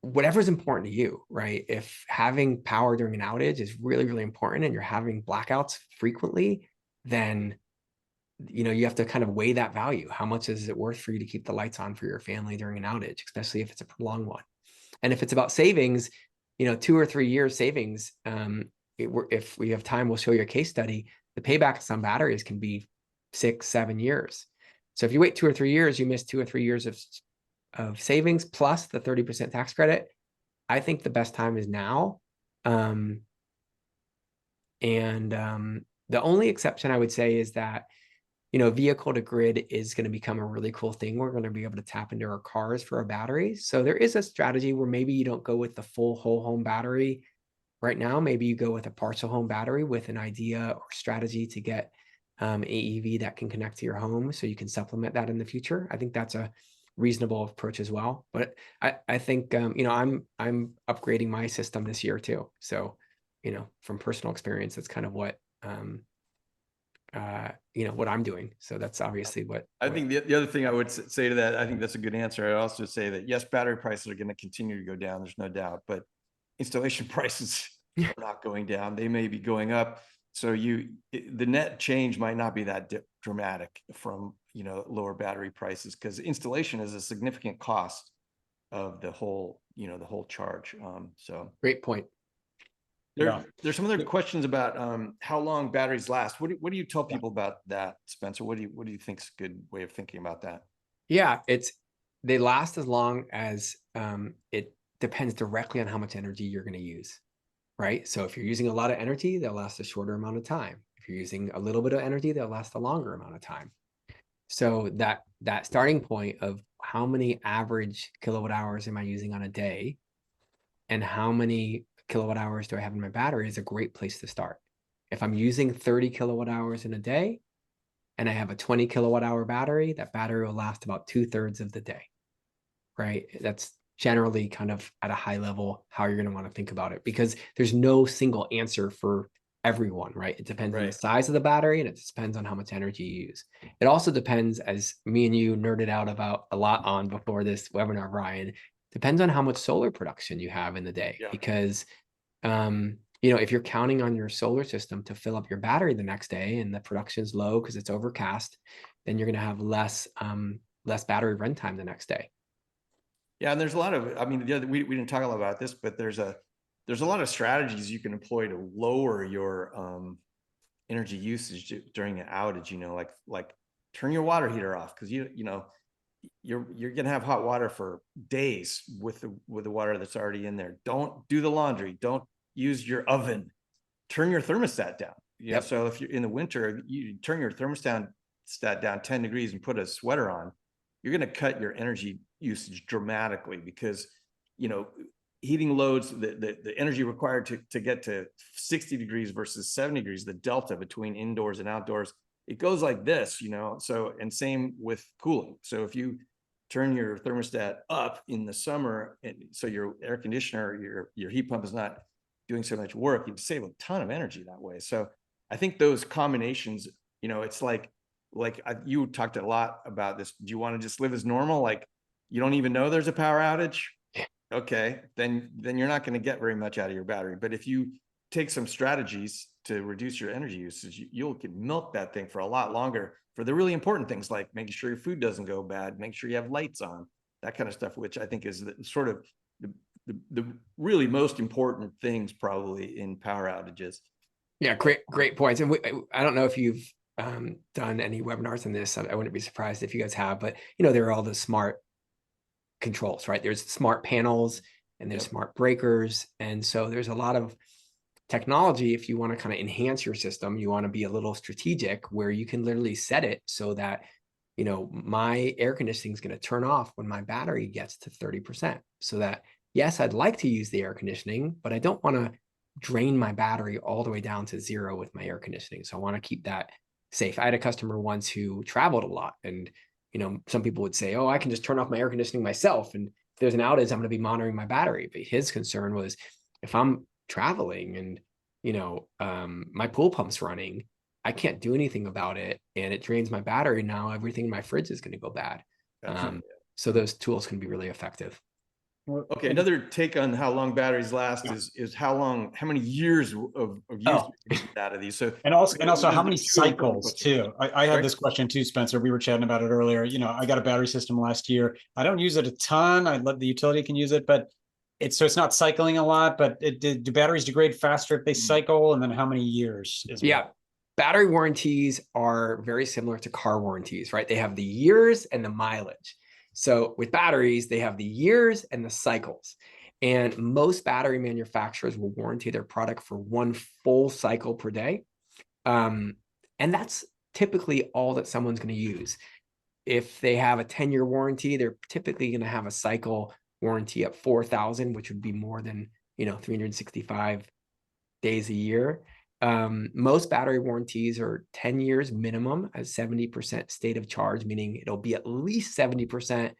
whatever's important to you, right? If having power during an outage is really, really important and you're having blackouts frequently, then, you have to kind of weigh that value. How much is it worth for you to keep the lights on for your family during an outage, especially if it's a prolonged one? And if it's about savings, 2 or 3 years savings, if we have time, we'll show you a case study. The paybacks on batteries can be 6, 7 years. So if you wait 2 or 3 years, you miss 2 or 3 years of savings plus the 30% tax credit. I think the best time is now. The only exception I would say is that, vehicle to grid is going to become a really cool thing. We're going to be able to tap into our cars for our batteries. So there is a strategy where maybe you don't go with the full whole home battery right now. Maybe you go with a partial home battery with an idea or strategy to get AEV that can connect to your home, so you can supplement that in the future. I think that's a reasonable approach as well. But I think I'm upgrading my system this year too. So from personal experience, that's kind of what what I'm doing. So that's obviously what I think the other thing I would say to that, I think that's a good answer. I'd also say that yes, battery prices are going to continue to go down. There's no doubt, but installation prices are not going down. They may be going up. So the net change might not be that dramatic from, lower battery prices, because installation is a significant cost of the whole, the whole charge. So great point. There's some other questions about how long batteries last. What do you tell people about that, Spencer? What do you think is a good way of thinking about that? Yeah, they last as long as it depends directly on how much energy you're going to use, right? So if you're using a lot of energy, they'll last a shorter amount of time. If you're using a little bit of energy, they'll last a longer amount of time. So that starting point of how many average kilowatt hours am I using on a day and how many kilowatt hours do I have in my battery is a great place to start. If I'm using 30 kilowatt hours in a day and I have a 20 kilowatt hour battery, that battery will last about 2/3 of the day, right? That's generally kind of at a high level how you're going to want to think about it, because there's no single answer for everyone, right? It depends on the size of the battery and it depends on how much energy you use. It also depends, as me and you nerded out about a lot on before this webinar, Brian, depends on how much solar production you have in the day. Because if you're counting on your solar system to fill up your battery the next day and the production is low because it's overcast, then you're going to have less battery runtime the next day. Yeah, and there's a lot of, I mean, we didn't talk a lot about this, but there's a lot of strategies you can employ to lower your energy usage during an outage. You know, like turn your water heater off, because you know you're gonna have hot water for days with the water that's already in there. Don't do the laundry. Don't use your oven. Turn your thermostat down. You know, Yep. so if you're in the winter, you turn your thermostat down 10 degrees and put a sweater on, you're going to cut your energy usage dramatically, because, you know, heating loads, the energy required to get to 60 degrees versus 70 degrees, the delta between indoors and outdoors, it goes like this, you know. So, and same with cooling. So if you turn your thermostat up in the summer, and so your air conditioner, your heat pump is not doing so much work, you save a ton of energy that way. So I think those combinations, you know, it's like you talked a lot about this. Do you want to just live as normal? Like you don't even know there's a power outage? Okay, then you're not going to get very much out of your battery. But if you take some strategies to reduce your energy usage, you'll can milk that thing for a lot longer for the really important things, like making sure your food doesn't go bad, make sure you have lights on, that kind of stuff, which I think is sort of the really most important things probably in power outages. Yeah, great points. And I don't know if you've done any webinars on this. I wouldn't be surprised if you guys have, but you know, there are all the smart controls, right? There's smart panels and there's smart breakers. And so there's a lot of technology. If you want to kind of enhance your system, you want to be a little strategic, where you can literally set it so that, you know, my air conditioning is going to turn off when my battery gets to 30%. So that, yes, I'd like to use the air conditioning, but I don't want to drain my battery all the way down to zero with my air conditioning. So I want to keep that safe. I had a customer once who traveled a lot, and you know, some people would say, oh, I can just turn off my air conditioning myself, and if there's an outage, I'm going to be monitoring my battery. But his concern was, if I'm traveling and, you know, my pool pump's running, I can't do anything about it, and it drains my battery. Now everything in my fridge is going to go bad. So those tools can be really effective. Okay, another take on how long batteries last is how many years of use out of these. So and also how many cycles too. I had Sorry? this question too, Spencer. We were chatting about it earlier. You know, I got a battery system last year. I don't use it a ton. I let the utility can use it, but it's not cycling a lot. But do batteries degrade faster if they cycle? And then how many years is Yeah. Battery warranties are very similar to car warranties, right? They have the years and the mileage. So with batteries, they have the years and the cycles. And most battery manufacturers will warranty their product for one full cycle per day. And that's typically all that someone's going to use. If they have a 10-year warranty, they're typically going to have a cycle warranty at 4,000, which would be more than, you know, 365 days a year. Most battery warranties are 10 years minimum at 70% state of charge, meaning it'll be at least 70%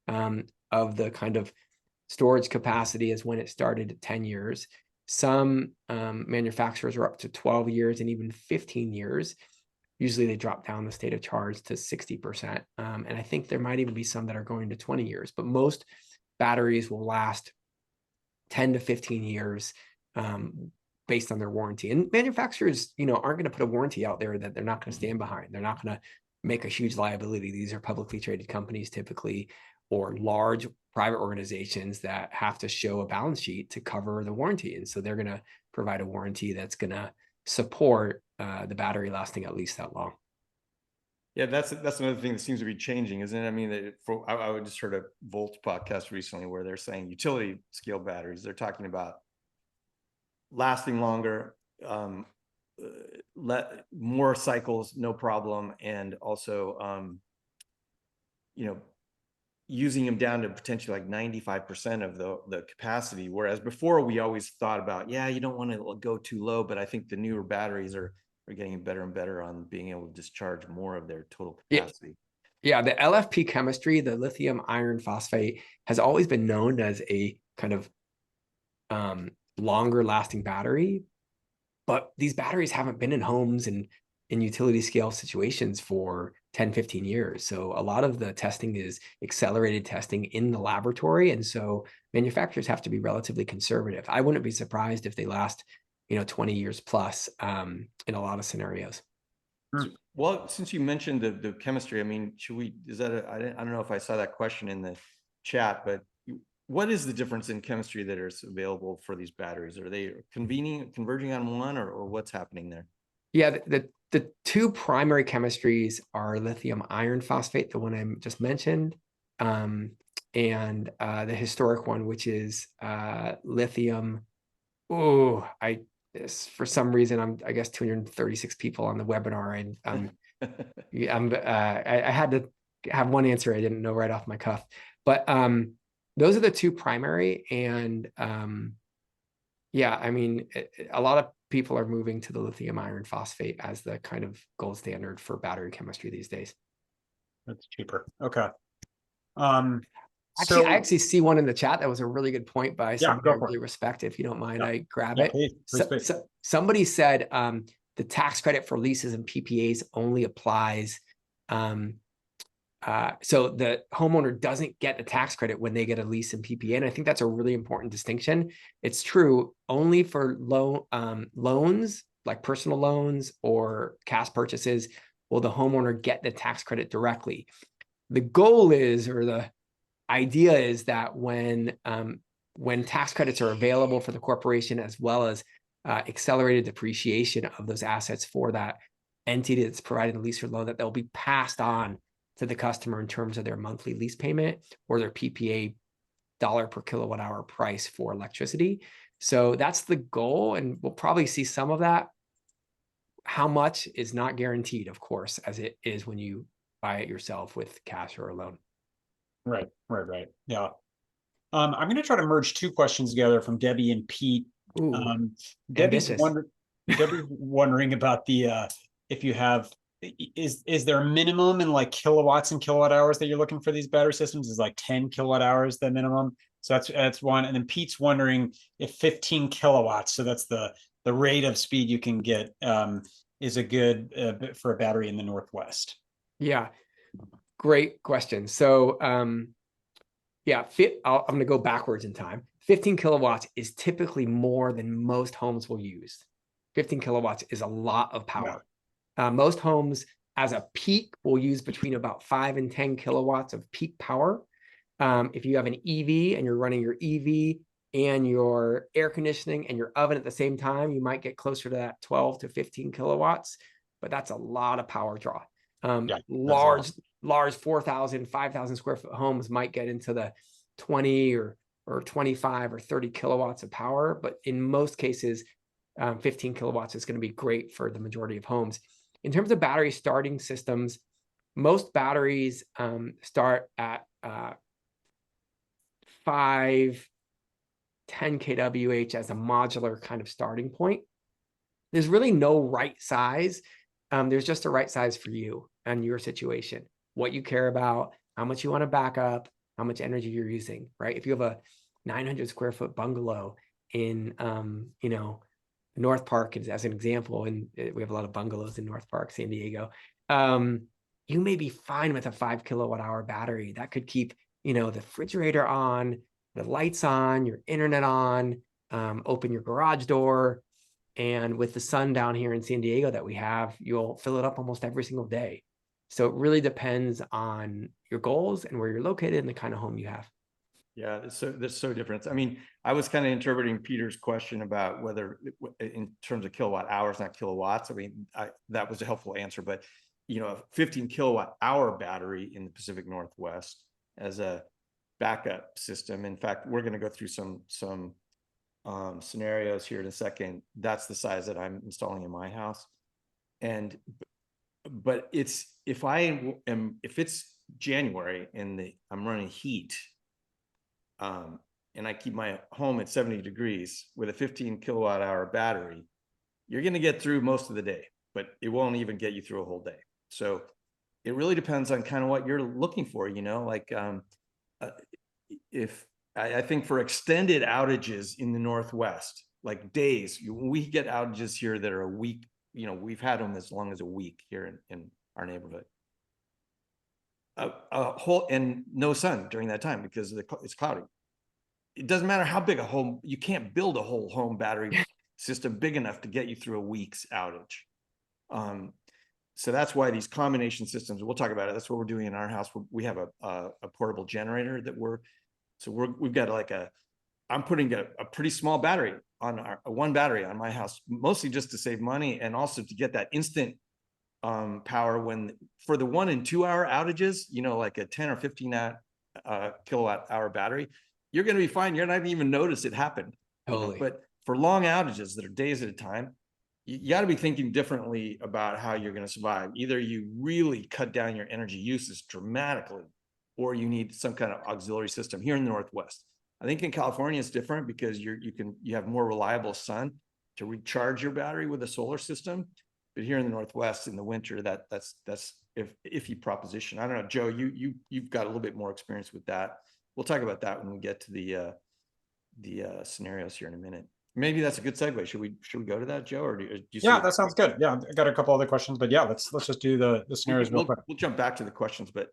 of the kind of storage capacity as when it started at 10 years. Some manufacturers are up to 12 years and even 15 years. Usually they drop down the state of charge to 60%. And I think there might even be some that are going to 20 years, but most batteries will last 10 to 15 years based on their warranty. And manufacturers, you know, aren't going to put a warranty out there that they're not going to stand behind. They're not going to make a huge liability. These are publicly traded companies typically, or large private organizations that have to show a balance sheet to cover the warranty. And so they're going to provide a warranty that's going to support the battery lasting at least that long. Yeah, that's another thing that seems to be changing, isn't it? I mean, I just heard a Volt podcast recently where they're saying utility scale batteries, they're talking about lasting longer, more cycles, no problem, and also, you know, using them down to potentially like 95% of the capacity. Whereas before we always thought about, yeah, you don't want to go too low, but I think the newer batteries are getting better and better on being able to discharge more of their total capacity. Yeah, the LFP chemistry, the lithium iron phosphate, has always been known as a kind of longer lasting battery, but these batteries haven't been in homes and in utility scale situations for 10, 15 years. So a lot of the testing is accelerated testing in the laboratory. And so manufacturers have to be relatively conservative. I wouldn't be surprised if they last, you know, 20 years plus in a lot of scenarios. Well, since you mentioned the chemistry, I mean, I don't know if I saw that question in the chat, but what is the difference in chemistry that is available for these batteries? Are they converging on one, or what's happening there? Yeah, the two primary chemistries are lithium iron phosphate, the one I just mentioned, and the historic one, which is lithium. Oh, for some reason, I guess 236 people on the webinar. I had to have one answer I didn't know right off my cuff, but those are the two primary. And yeah, I mean, a lot of people are moving to the lithium iron phosphate as the kind of gold standard for battery chemistry these days. That's cheaper. Okay. Actually, I So actually see one in the chat that was a really good point by yeah, somebody I go for it. really respect. If you don't mind, Yeah. I grab Yeah, it. please, please. So somebody said the tax credit for leases and PPAs only applies. So the homeowner doesn't get the tax credit when they get a lease and PPA. And I think that's a really important distinction. It's true only for loans, like personal loans or cash purchases, will the homeowner get the tax credit directly. The goal is, or the idea is, that when tax credits are available for the corporation, as well as accelerated depreciation of those assets for that entity that's providing the lease or loan, that they'll be passed on to the customer in terms of their monthly lease payment or their PPA dollar per kilowatt hour price for electricity. So that's the goal, and we'll probably see some of that. How much is not guaranteed, of course, as it is when you buy it yourself with cash or a loan. Right. Yeah. I'm going to try to merge two questions together from Debbie and Pete. Ooh, Debbie's ambitious. wondering about the if you have is there a minimum in like kilowatts and kilowatt hours that you're looking for these battery systems? Is like 10 kilowatt hours the minimum? So that's one. And then Pete's wondering if 15 kilowatts, so that's the rate of speed you can get, is a good for a battery in the Northwest. Yeah, great question. So yeah, I'm going to go backwards in time. 15 kilowatts is typically more than most homes will use. 15 kilowatts is a lot of power. Yeah. Most homes as a peak will use between about 5 and 10 kilowatts of peak power. If you have an EV and you're running your EV and your air conditioning and your oven at the same time, you might get closer to that 12 to 15 kilowatts, but that's a lot of power draw. Large 4,000, 5,000 square foot homes might get into the 20 or 25 or 30 kilowatts of power, but in most cases, 15 kilowatts is going to be great for the majority of homes. In terms of battery starting systems, most batteries start at 5, 10 kWh as a modular kind of starting point. There's really no right size. There's just a right size for you and your situation, what you care about, how much you want to back up, how much energy you're using, right? If you have a 900 square foot bungalow in, North Park as an example, and we have a lot of bungalows in North Park, San Diego, you may be fine with a 5 kilowatt hour battery that could keep, the refrigerator on, the lights on, your internet on, open your garage door. And with the sun down here in San Diego that we have, you'll fill it up almost every single day. So it really depends on your goals and where you're located and the kind of home you have. Yeah, that's so different. I mean, I was kind of interpreting Peter's question about whether in terms of kilowatt hours, not kilowatts. I mean, that was a helpful answer, but a 15 kilowatt hour battery in the Pacific Northwest as a backup system. In fact, we're going to go through some scenarios here in a second. That's the size that I'm installing in my house. But if it's January and I'm running heat, and I keep my home at 70 degrees with a 15 kilowatt hour battery, you're going to get through most of the day, but it won't even get you through a whole day. So it really depends on kind of what you're looking for, if I think for extended outages in the Northwest, like days, we get outages here that are a week, we've had them as long as a week here in our neighborhood. And no sun during that time because it's cloudy. It doesn't matter how big a home, you can't build a whole home battery system big enough to get you through a week's outage. So that's why these combination systems, we'll talk about it. That's what we're doing in our house. We have a portable generator that we're So we've got like I'm putting a pretty small battery on one battery on my house, mostly just to save money and also to get that instant power for the 1 and 2 hour outages, like a 10 or 15 kilowatt hour battery, you're going to be fine. You're not going to even notice it happened. Totally. But for long outages that are days at a time, you got to be thinking differently about how you're going to survive. Either you really cut down your energy usage dramatically, or you need some kind of auxiliary system. Here in the Northwest, I think in California it's different because you have more reliable sun to recharge your battery with a solar system. But here in the Northwest in the winter, that's iffy proposition. I don't know, Joe, you've got a little bit more experience with that. We'll talk about that when we get to the scenarios here in a minute. Maybe that's a good segue. Should we go to that, Joe, or do you see Yeah, it? that sounds good. Yeah, I got a couple other questions, but yeah, let's just do the scenarios real quick. We'll jump back to the questions, but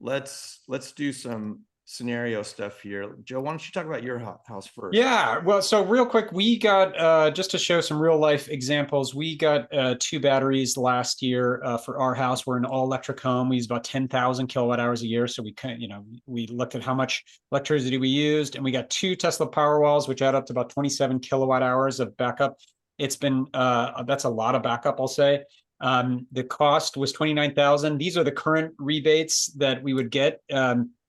let's do some scenario stuff here. Joe, why don't you talk about your house first? Yeah, well, so real quick, we got just to show some real life examples, we got 2 batteries last year for our house. We're an all electric home. We use about 10,000 kilowatt hours a year. So we kind of, we looked at how much electricity we used, and we got 2 Tesla Powerwalls, which add up to about 27 kilowatt hours of backup. It's been that's a lot of backup, I'll say. The cost was 29,000. These are the current rebates that we would get.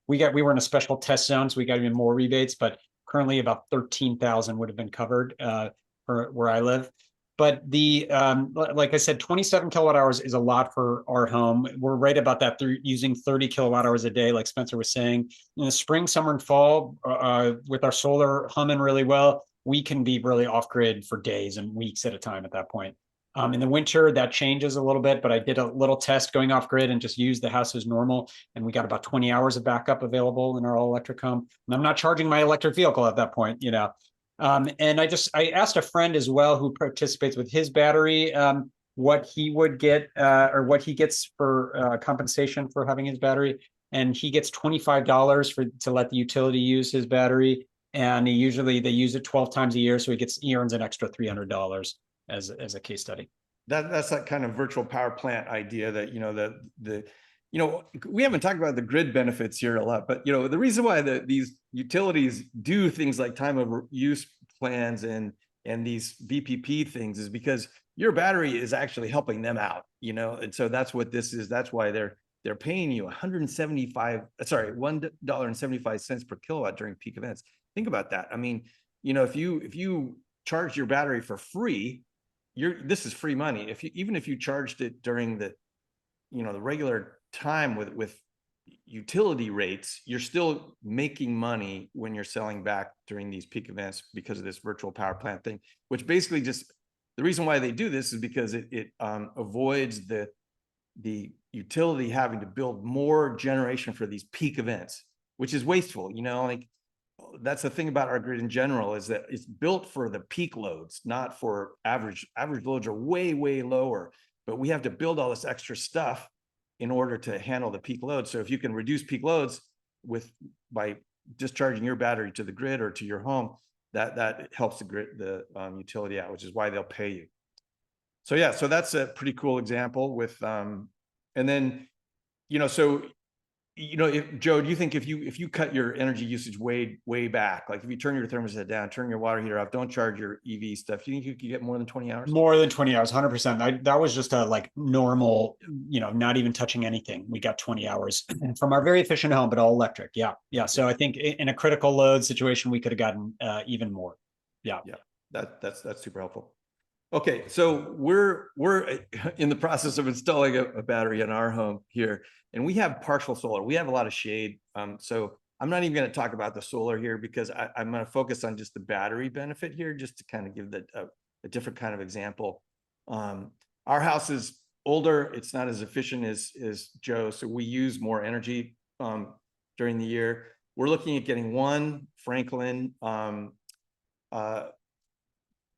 We were in a special test zone, so we got even more rebates, but currently about 13,000 would have been covered for where I live. But like I said, 27 kilowatt hours is a lot for our home. We're right about that using 30 kilowatt hours a day, like Spencer was saying. In the spring, summer, and fall, with our solar humming really well, we can be really off grid for days and weeks at a time at that point. In the winter, that changes a little bit, but I did a little test going off grid and just used the house as normal. And we got about 20 hours of backup available in our all electric home. And I'm not charging my electric vehicle at that point, And I asked a friend as well who participates with his battery, what he would get or what he gets for compensation for having his battery. And he gets $25 to let the utility use his battery. And they use it 12 times a year. So he earns an extra $300 as a case study. That's that kind of virtual power plant idea that, we haven't talked about the grid benefits here a lot, but, the reason why these utilities do things like time of use plans and these VPP things is because your battery is actually helping them out, and so that's what this is. That's why they're paying you $1.75 per kilowatt during peak events. Think about that. I mean, if you charge your battery for free, this is free money. Even if you charged it during the regular time with utility rates, you're still making money when you're selling back during these peak events because of this virtual power plant thing, which basically just, the reason why they do this is because it avoids the utility having to build more generation for these peak events, which is wasteful. That's the thing about our grid in general, is that it's built for the peak loads, not for average loads are way, way lower, but we have to build all this extra stuff in order to handle the peak loads. So if you can reduce peak loads by discharging your battery to the grid or to your home, that helps the utility out, which is why they'll pay you. So yeah, so that's a pretty cool example with, and then, Joe, do you think if you cut your energy usage way back, like if you turn your thermostat down, turn your water heater off, don't charge your EV stuff, do you think you could get more than 20 hours? More than 20 hours, 100%. That was just a normal, not even touching anything. We got 20 hours from our very efficient home, but all electric. Yeah. So I think in a critical load situation, we could have gotten even more. Yeah. That's super helpful. Okay, so we're in the process of installing a battery in our home here, and we have partial solar. We have a lot of shade, so I'm not even going to talk about the solar here because I'm going to focus on just the battery benefit here, just to kind of give a different kind of example. Our house is older; it's not as efficient as Joe, so we use more energy during the year. We're looking at getting one Franklin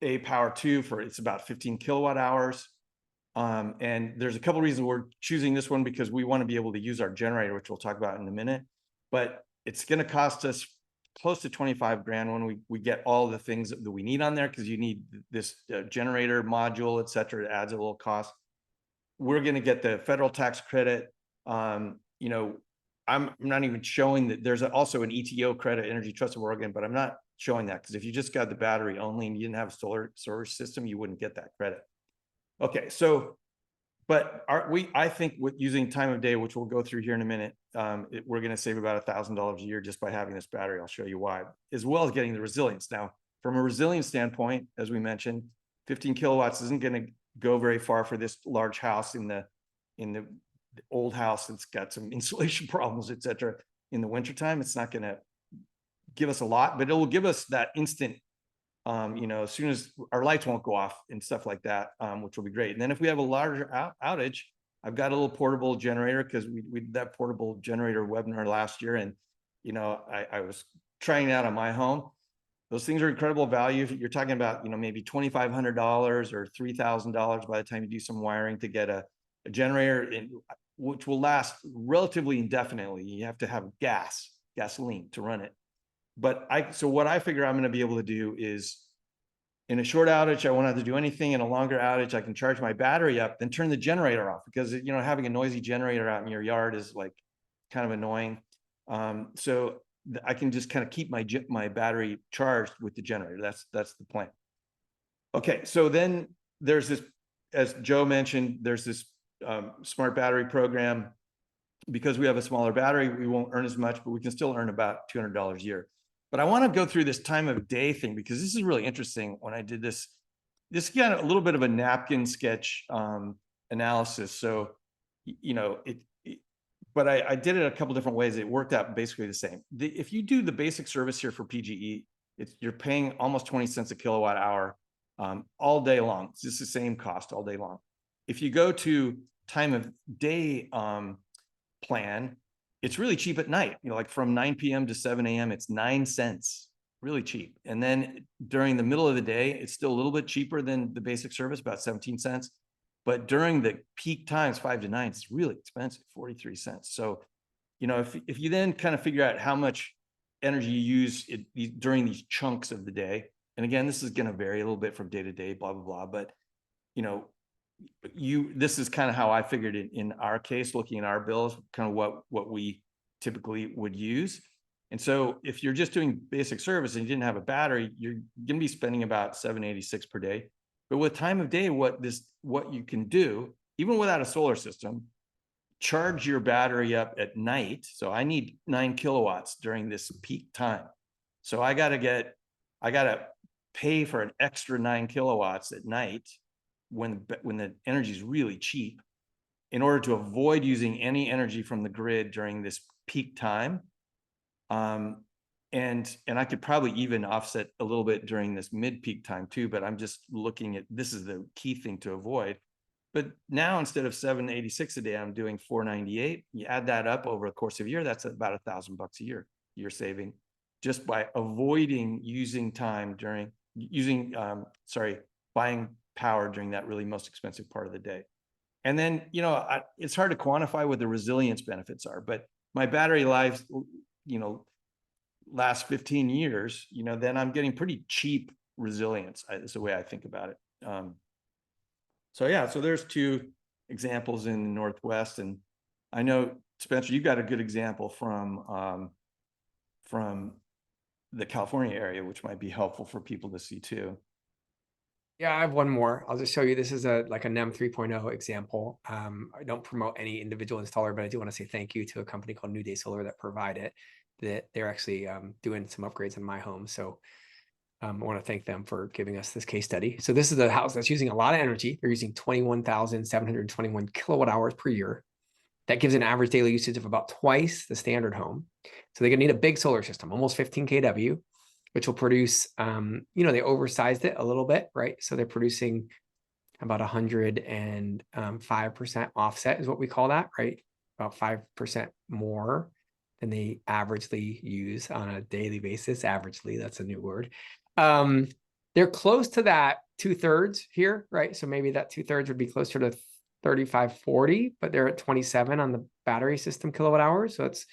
A Power 2 it's about 15 kilowatt hours. And there's a couple of reasons we're choosing this one, because we want to be able to use our generator, which we'll talk about in a minute, but it's going to cost us close to 25 grand when we get all the things that we need on there, because you need this generator module, et cetera. It adds a little cost. We're going to get the federal tax credit. I I'm not even showing that there's also an ETO credit, Energy Trust of Oregon, but I'm not showing that because if you just got the battery only and you didn't have a solar system, you wouldn't get that credit. Okay, so, but I think with using time of day, which we'll go through here in a minute, we're going to save about $1,000 a year just by having this battery. I'll show you why, as well as getting the resilience. Now, from a resilience standpoint, as we mentioned, 15 kilowatts isn't going to go very far for this large house in the old house that's got some insulation problems, et cetera. In the wintertime, it's not going to give us a lot, but it will give us that instant, as soon as our lights won't go off and stuff like that, which will be great. And then if we have a larger outage, I've got a little portable generator because we did that portable generator webinar last year. And, I was trying it out on my home. Those things are incredible value. You're talking about, maybe $2,500 or $3,000 by the time you do some wiring to get a generator, which will last relatively indefinitely. You have to have gasoline to run it. But so what I figure I'm going to be able to do is, in a short outage, I won't have to do anything. In a longer outage, I can charge my battery up, then turn the generator off, because having a noisy generator out in your yard is like kind of annoying. So I can just kind of keep my battery charged with the generator. That's the plan. Okay, so then there's this, as Joe mentioned, there's this smart battery program. Because we have a smaller battery, we won't earn as much, but we can still earn about $200 a year. But I want to go through this time of day thing because this is really interesting. When I did this got a little bit of a napkin sketch analysis. So, but I did it a couple different ways. It worked out basically the same. If you do the basic service here for PGE, you're paying almost 20 cents a kilowatt hour all day long. It's just the same cost all day long. If you go to time of day plan, it's really cheap at night, like from 9 p.m. to 7 a.m. it's 9 cents, really cheap. And then during the middle of the day, it's still a little bit cheaper than the basic service, about 17 cents. But during the peak times, 5 to 9, it's really expensive, 43 cents. So, if you then kind of figure out how much energy you use during these chunks of the day, and again, this is going to vary a little bit from day to day, blah, blah, blah. But, this is kind of how I figured it in our case, looking at our bills, kind of what we typically would use. And so if you're just doing basic service and you didn't have a battery, you're going to be spending about $7.86 per day. But with time of day, what you can do, even without a solar system, charge your battery up at night. So I need 9 kilowatts during this peak time. So I got to pay for an extra 9 kilowatts at night when the energy is really cheap, in order to avoid using any energy from the grid during this peak time. And I could probably even offset a little bit during this mid-peak time too, but I'm just looking at, this is the key thing to avoid. But now instead of $7.86 a day, I'm doing $4.98. You add that up over the course of a year, that's about $1,000 a year you're saving, just by avoiding using time during buying power during that really most expensive part of the day. And then, it's hard to quantify what the resilience benefits are, but my battery life, last 15 years, then I'm getting pretty cheap resilience. That's the way I think about it. So there's 2 examples in the Northwest. And I know, Spencer, you got a good example from the California area, which might be helpful for people to see too. Yeah, I have one more. I'll just show you. This is like a NEM 3.0 example. I don't promote any individual installer, but I do want to say thank you to a company called New Day Solar that provide it. That they're actually doing some upgrades in my home. So I want to thank them for giving us this case study. So this is a house that's using a lot of energy. They're using 21,721 kilowatt hours per year. That gives an average daily usage of about twice the standard home. So they're going to need a big solar system, almost 15 kW, which will produce, they oversized it a little bit, right? So they're producing about 105% offset is what we call that, right? About 5% more than they averagely use on a daily basis. Averagely, that's a new word. They're close to that 2/3 here, right? So maybe that 2/3 would be closer to 35, 40, but they're at 27 on the battery system kilowatt hours. So it's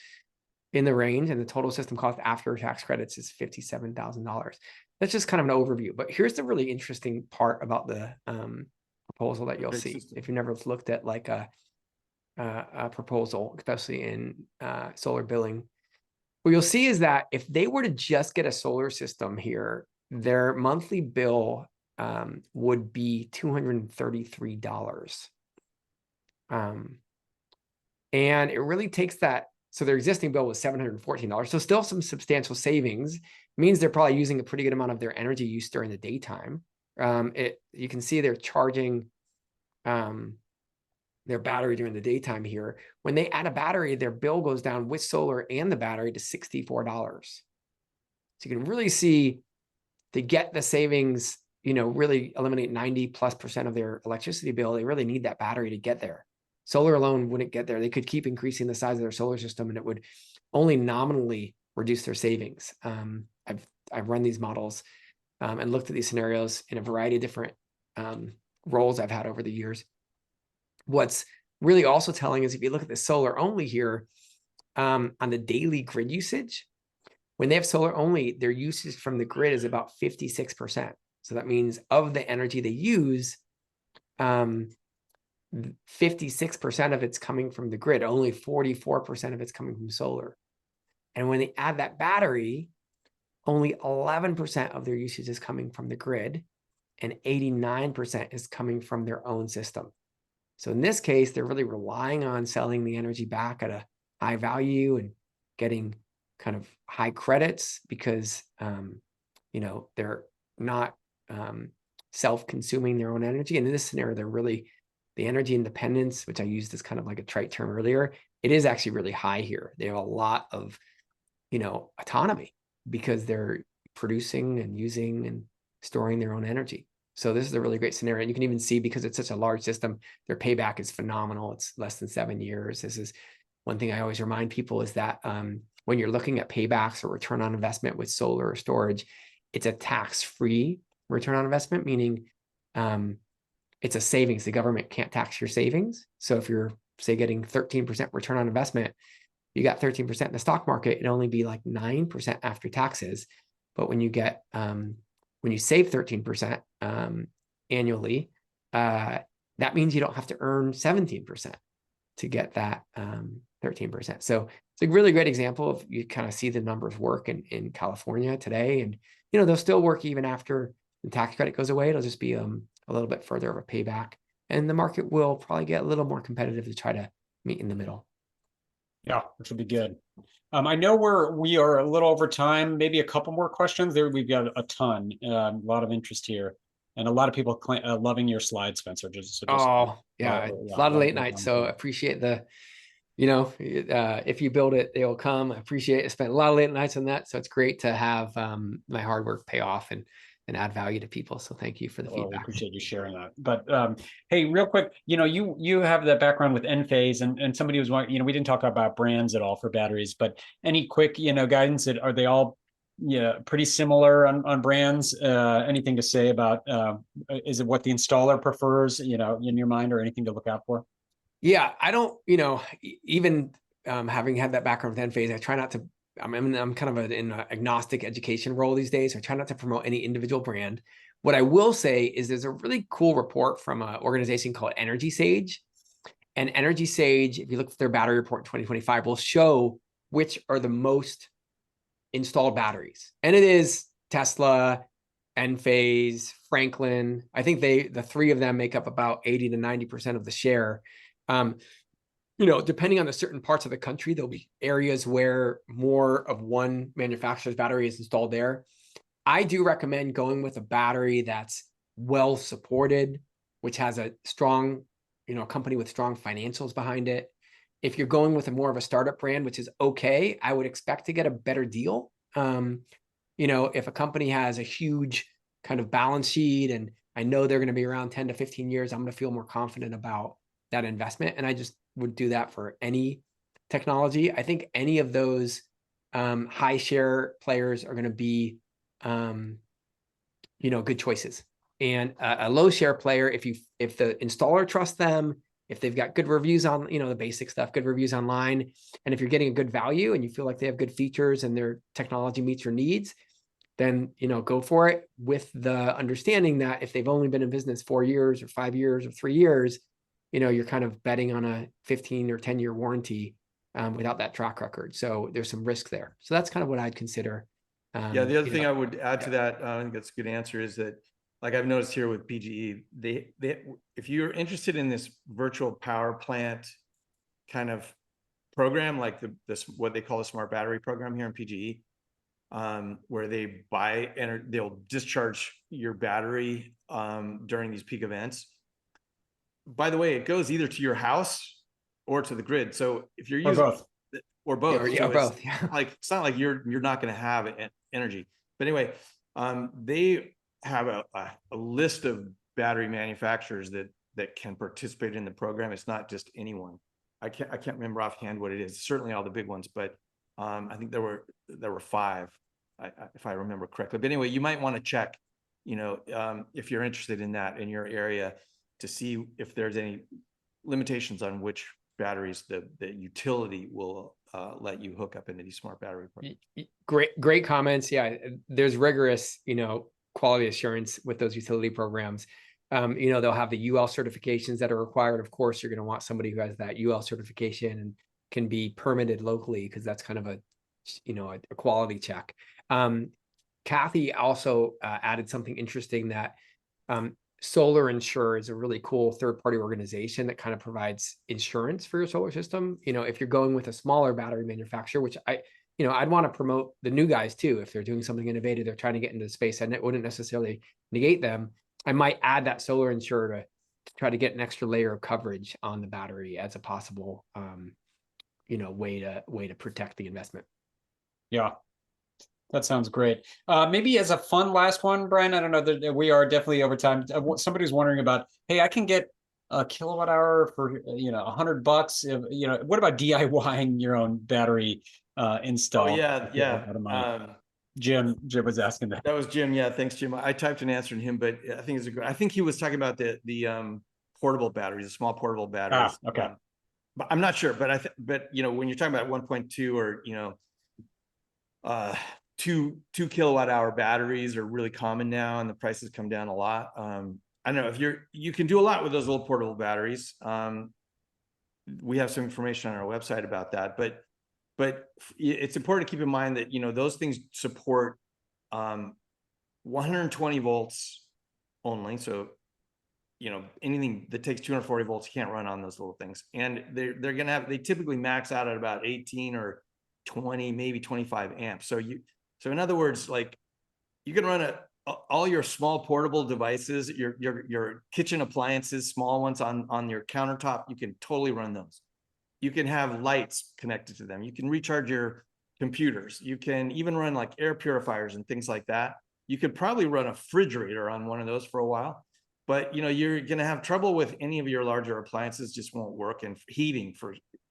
in the range, and the total system cost after tax credits is $57,000. That's just kind of an overview. But here's the really interesting part about the proposal that you'll see. If you never looked at like a proposal, especially in solar billing. What you'll see is that if they were to just get a solar system here, their monthly bill would be $233. And it really takes that. So their existing bill was $714. So still some substantial savings. It means they're probably using a pretty good amount of their energy use during the daytime. You can see they're charging their battery during the daytime here. When they add a battery, their bill goes down with solar and the battery to $64. So you can really see, to get the savings, really eliminate 90+% of their electricity bill, they really need that battery to get there. Solar alone wouldn't get there. They could keep increasing the size of their solar system and it would only nominally reduce their savings. I've run these models and looked at these scenarios in a variety of different roles I've had over the years. What's really also telling is if you look at the solar only here, on the daily grid usage, when they have solar only, their usage from the grid is about 56%. So that means of the energy they use, 56% of it's coming from the grid, only 44% of it's coming from solar. And when they add that battery, only 11% of their usage is coming from the grid and 89% is coming from their own system. So in this case, they're really relying on selling the energy back at a high value and getting kind of high credits because, they're not self-consuming their own energy. And in this scenario, they're really, the energy independence, which I used as kind of like a trite term earlier, it is actually really high here. They have a lot of, autonomy because they're producing and using and storing their own energy. So this is a really great scenario. And you can even see, because it's such a large system, their payback is phenomenal. It's less than 7 years. This is one thing I always remind people is that when you're looking at paybacks or return on investment with solar or storage, it's a tax-free return on investment, meaning it's a savings. The government can't tax your savings. So if you're, say, getting 13% return on investment, you got 13% in the stock market, it'd only be like 9% after taxes. But when you get when you save 13% annually, that means you don't have to earn 17% to get that 13%. So it's a really great example of, you kind of see the numbers work in California today. And, they'll still work even after the tax credit goes away. It'll just be a little bit further of a payback. And the market will probably get a little more competitive to try to meet in the middle. Yeah, which will be good. I know we are a little over time, maybe a couple more questions there. We've got a ton, a lot of interest here, and a lot of people loving your slides, Spencer. It's a lot of late nights. So I appreciate the, if you build it, they'll come. I appreciate it. I spent a lot of late nights on that. So it's great to have my hard work pay off and add value to people. So thank you for the feedback. I appreciate you sharing that. But hey, real quick, you have that background with Enphase, and somebody was wanting, we didn't talk about brands at all for batteries, but any quick, guidance that are they all pretty similar on brands? Anything to say about is it what the installer prefers, in your mind, or anything to look out for? Yeah, I don't, even having had that background with Enphase, I try not to. I'm kind of in an agnostic education role these days. So I try not to promote any individual brand. What I will say is there's a really cool report from an organization called Energy Sage. And Energy Sage, if you look at their battery report in 2025, will show which are the most installed batteries. And it is Tesla, Enphase, Franklin. I think the three of them make up about 80 to 90% of the share. Depending on the certain parts of the country, there'll be areas where more of one manufacturer's battery is installed there. I do recommend going with a battery that's well supported, which has a strong, company with strong financials behind it. If you're going with more of a startup brand, which is okay, I would expect to get a better deal. If a company has a huge kind of balance sheet and I know they're going to be around 10 to 15 years, I'm going to feel more confident about that investment. And I just would do that for any technology. I think any of those high share players are going to be, good choices. And a low share player, if the installer trusts them, if they've got good reviews on, the basic stuff, good reviews online, and if you're getting a good value and you feel like they have good features and their technology meets your needs, then, go for it, with the understanding that if they've only been in business 4 years or 5 years or 3 years, you're kind of betting on a 15 or 10-year warranty without that track record. So there's some risk there. So that's kind of what I'd consider. Yeah, the other thing I would add to yeah. that, I think that's a good answer, is that, like I've noticed here with PGE, they if you're interested in this virtual power plant kind of program, like this what they call the smart battery program here in PGE, where they buy and they'll discharge your battery during these peak events. By the way, it goes either to your house or to the grid. So if you're Or using both. or both, Yeah, so it's both. Yeah. like, it's not like you're not going to have energy. But anyway, they have a list of battery manufacturers that can participate in the program. It's not just anyone. I can't remember offhand what it is. Certainly all the big ones, but I think there were 5, if I remember correctly. But anyway, you might want to check, if you're interested in that in your area, to see if there's any limitations on which batteries the utility will let you hook up into these smart battery programs. Great comments. Yeah, there's rigorous, quality assurance with those utility programs. They'll have the UL certifications that are required. Of course, you're going to want somebody who has that UL certification and can be permitted locally, because that's kind of a quality check. Kathy also added something interesting, that Solar Insure is a really cool third-party organization that kind of provides insurance for your solar system. If you're going with a smaller battery manufacturer, which I'd want to promote the new guys too. If they're doing something innovative, they're trying to get into the space, and it wouldn't necessarily negate them. I might add that Solar Insure to try to get an extra layer of coverage on the battery as a possible, way to protect the investment. Yeah. That sounds great. Maybe as a fun last one, Brian, I don't know that we are definitely over time. Somebody's wondering about, hey, I can get a kilowatt hour for, $100. What about DIYing your own battery install? Oh yeah, yeah. Jim was asking that. That was Jim. Yeah, thanks, Jim. I typed an answer to him, but I think he was talking about the portable batteries, the small portable batteries. Okay. But I'm not sure. But when you're talking about 1.2 or 2 kilowatt hour batteries are really common now, and the prices come down a lot. I don't know if you can do a lot with those little portable batteries. We have some information on our website about that, but it's important to keep in mind that those things support 120 volts only. So anything that takes 240 volts can't run on those little things, and they typically max out at about 18 or 20, maybe 25 amps. So in other words, like, you can run all your small portable devices, your kitchen appliances, small ones on your countertop, you can totally run those. You can have lights connected to them. You can recharge your computers. You can even run like air purifiers and things like that. You could probably run a refrigerator on one of those for a while, but you're going to have trouble with any of your larger appliances, just won't work. And heating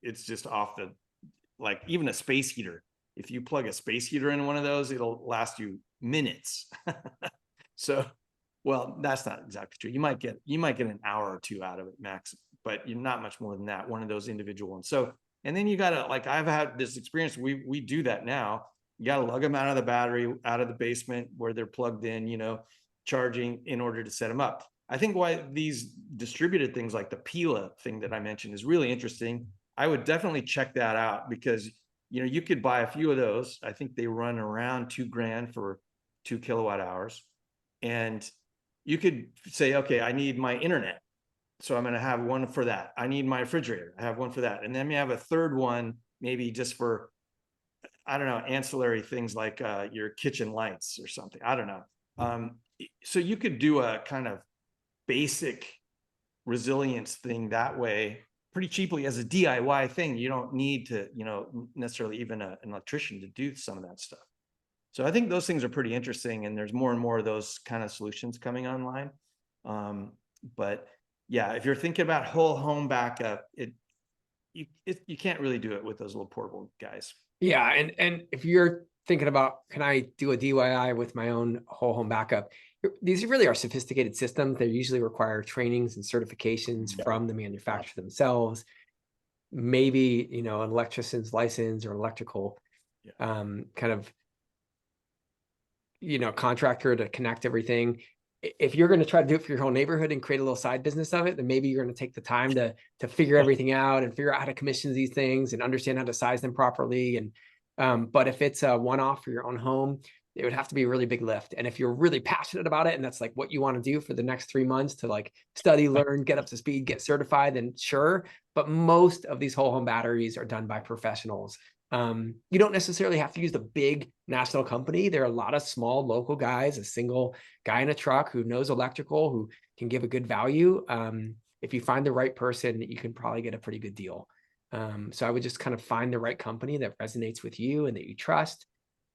it's just off the, like, even a space heater. If you plug a space heater in one of those, it'll last you minutes. So, well, that's not exactly true. You might get an hour or 2 out of it max, but you're not much more than that, one of those individual ones. So, and then you got to, like, I've had this experience. We do that now. You got to lug them out of the battery, out of the basement where they're plugged in, charging, in order to set them up. I think why these distributed things like the Pila thing that I mentioned is really interesting. I would definitely check that out, because you could buy a few of those. I think they run around $2,000 for 2 kilowatt hours. And you could say, okay, I need my internet, so I'm going to have one for that. I need my refrigerator, I have one for that. And then we have a third one, maybe just for, I don't know, ancillary things like your kitchen lights or something. I don't know. So you could do a kind of basic resilience thing that way, pretty cheaply, as a DIY thing. You don't need to, necessarily even an electrician to do some of that stuff. So I think those things are pretty interesting, and there's more and more of those kind of solutions coming online. But yeah, if you're thinking about whole home backup, you can't really do it with those little portable guys. Yeah, and if you're thinking about, can I do a DIY with my own whole home backup? These really are sophisticated systems. They usually require trainings and certifications from the manufacturer themselves. Maybe, an electrician's license or electrical kind of, contractor to connect everything. if you're going to try to do it for your whole neighborhood and create a little side business of it, then maybe you're going to take the time to figure everything out and figure out how to commission these things and understand how to size them properly. And but if it's a one-off for your own home, it would have to be a really big lift. And if you're really passionate about it and that's like what you want to do for the next 3 months to like study, learn, get up to speed, get certified, then sure. But most of these whole home batteries are done by professionals. You don't necessarily have to use the big national company. There are a lot of small local guys, a single guy in a truck who knows electrical, who can give a good value. If you find the right person, you can probably get a pretty good deal. So I would just kind of find the right company that resonates with you and that you trust.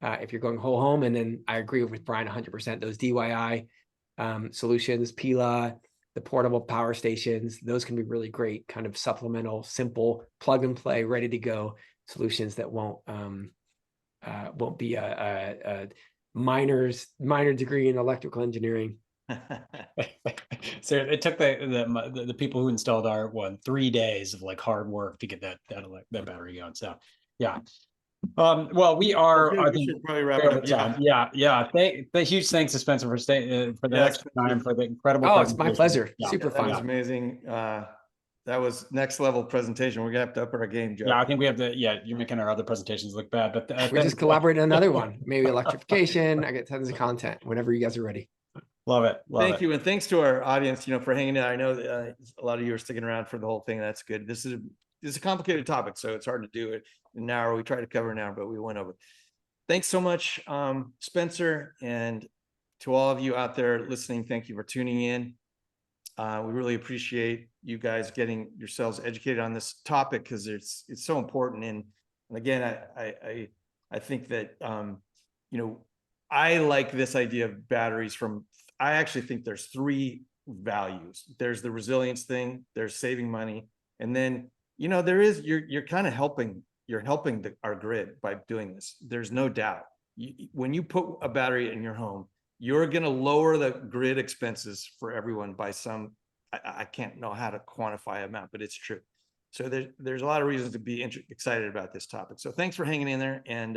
If you're going whole home, and then I agree with Brian 100%, those DIY solutions, Pila, the portable power stations, those can be really great kind of supplemental, simple, plug and play, ready to go solutions that won't be a minor degree in electrical engineering. So it took the people who installed our 3 days of like hard work to get that battery going. So yeah. Well, we are, I We think, should probably wrap over it up. time. Yeah. The huge thanks to Spencer for staying for the Yeah, extra time, for the incredible. Oh, it's my presentation. pleasure. Yeah. Super That fun. was amazing. That was next level presentation. We're gonna have to up our game, Joe. Yeah, I think we have to. Yeah, you're making our other presentations look bad, but We just collaborate on another one, maybe electrification. I get tons of content whenever you guys are ready. Love it. Thank you, and thanks to our audience, for hanging out. I know a lot of you are sticking around for the whole thing. That's good. This is a complicated topic, so it's hard to do it in an hour. We try to cover an hour, but we went over. Thanks so much, Spencer, and to all of you out there listening. Thank you for tuning in. We really appreciate you guys getting yourselves educated on this topic because it's so important. And again, I think that I like this idea of batteries from. I actually think there's 3 values. There's the resilience thing, there's saving money, and then there is you're kind of helping our grid by doing this. There's no doubt. When you put a battery in your home, you're going to lower the grid expenses for everyone by some. I can't know how to quantify amount, but it's true. So there's a lot of reasons to be excited about this topic. So thanks for hanging in there. And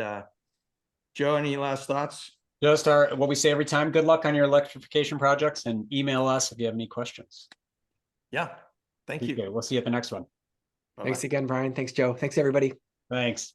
Joe, any last thoughts? Just what we say every time. Good luck on your electrification projects, and email us if you have any questions. Yeah. Thank you. We'll see you at the next one. Thanks again, Brian. Thanks, Joe. Thanks, everybody. Thanks.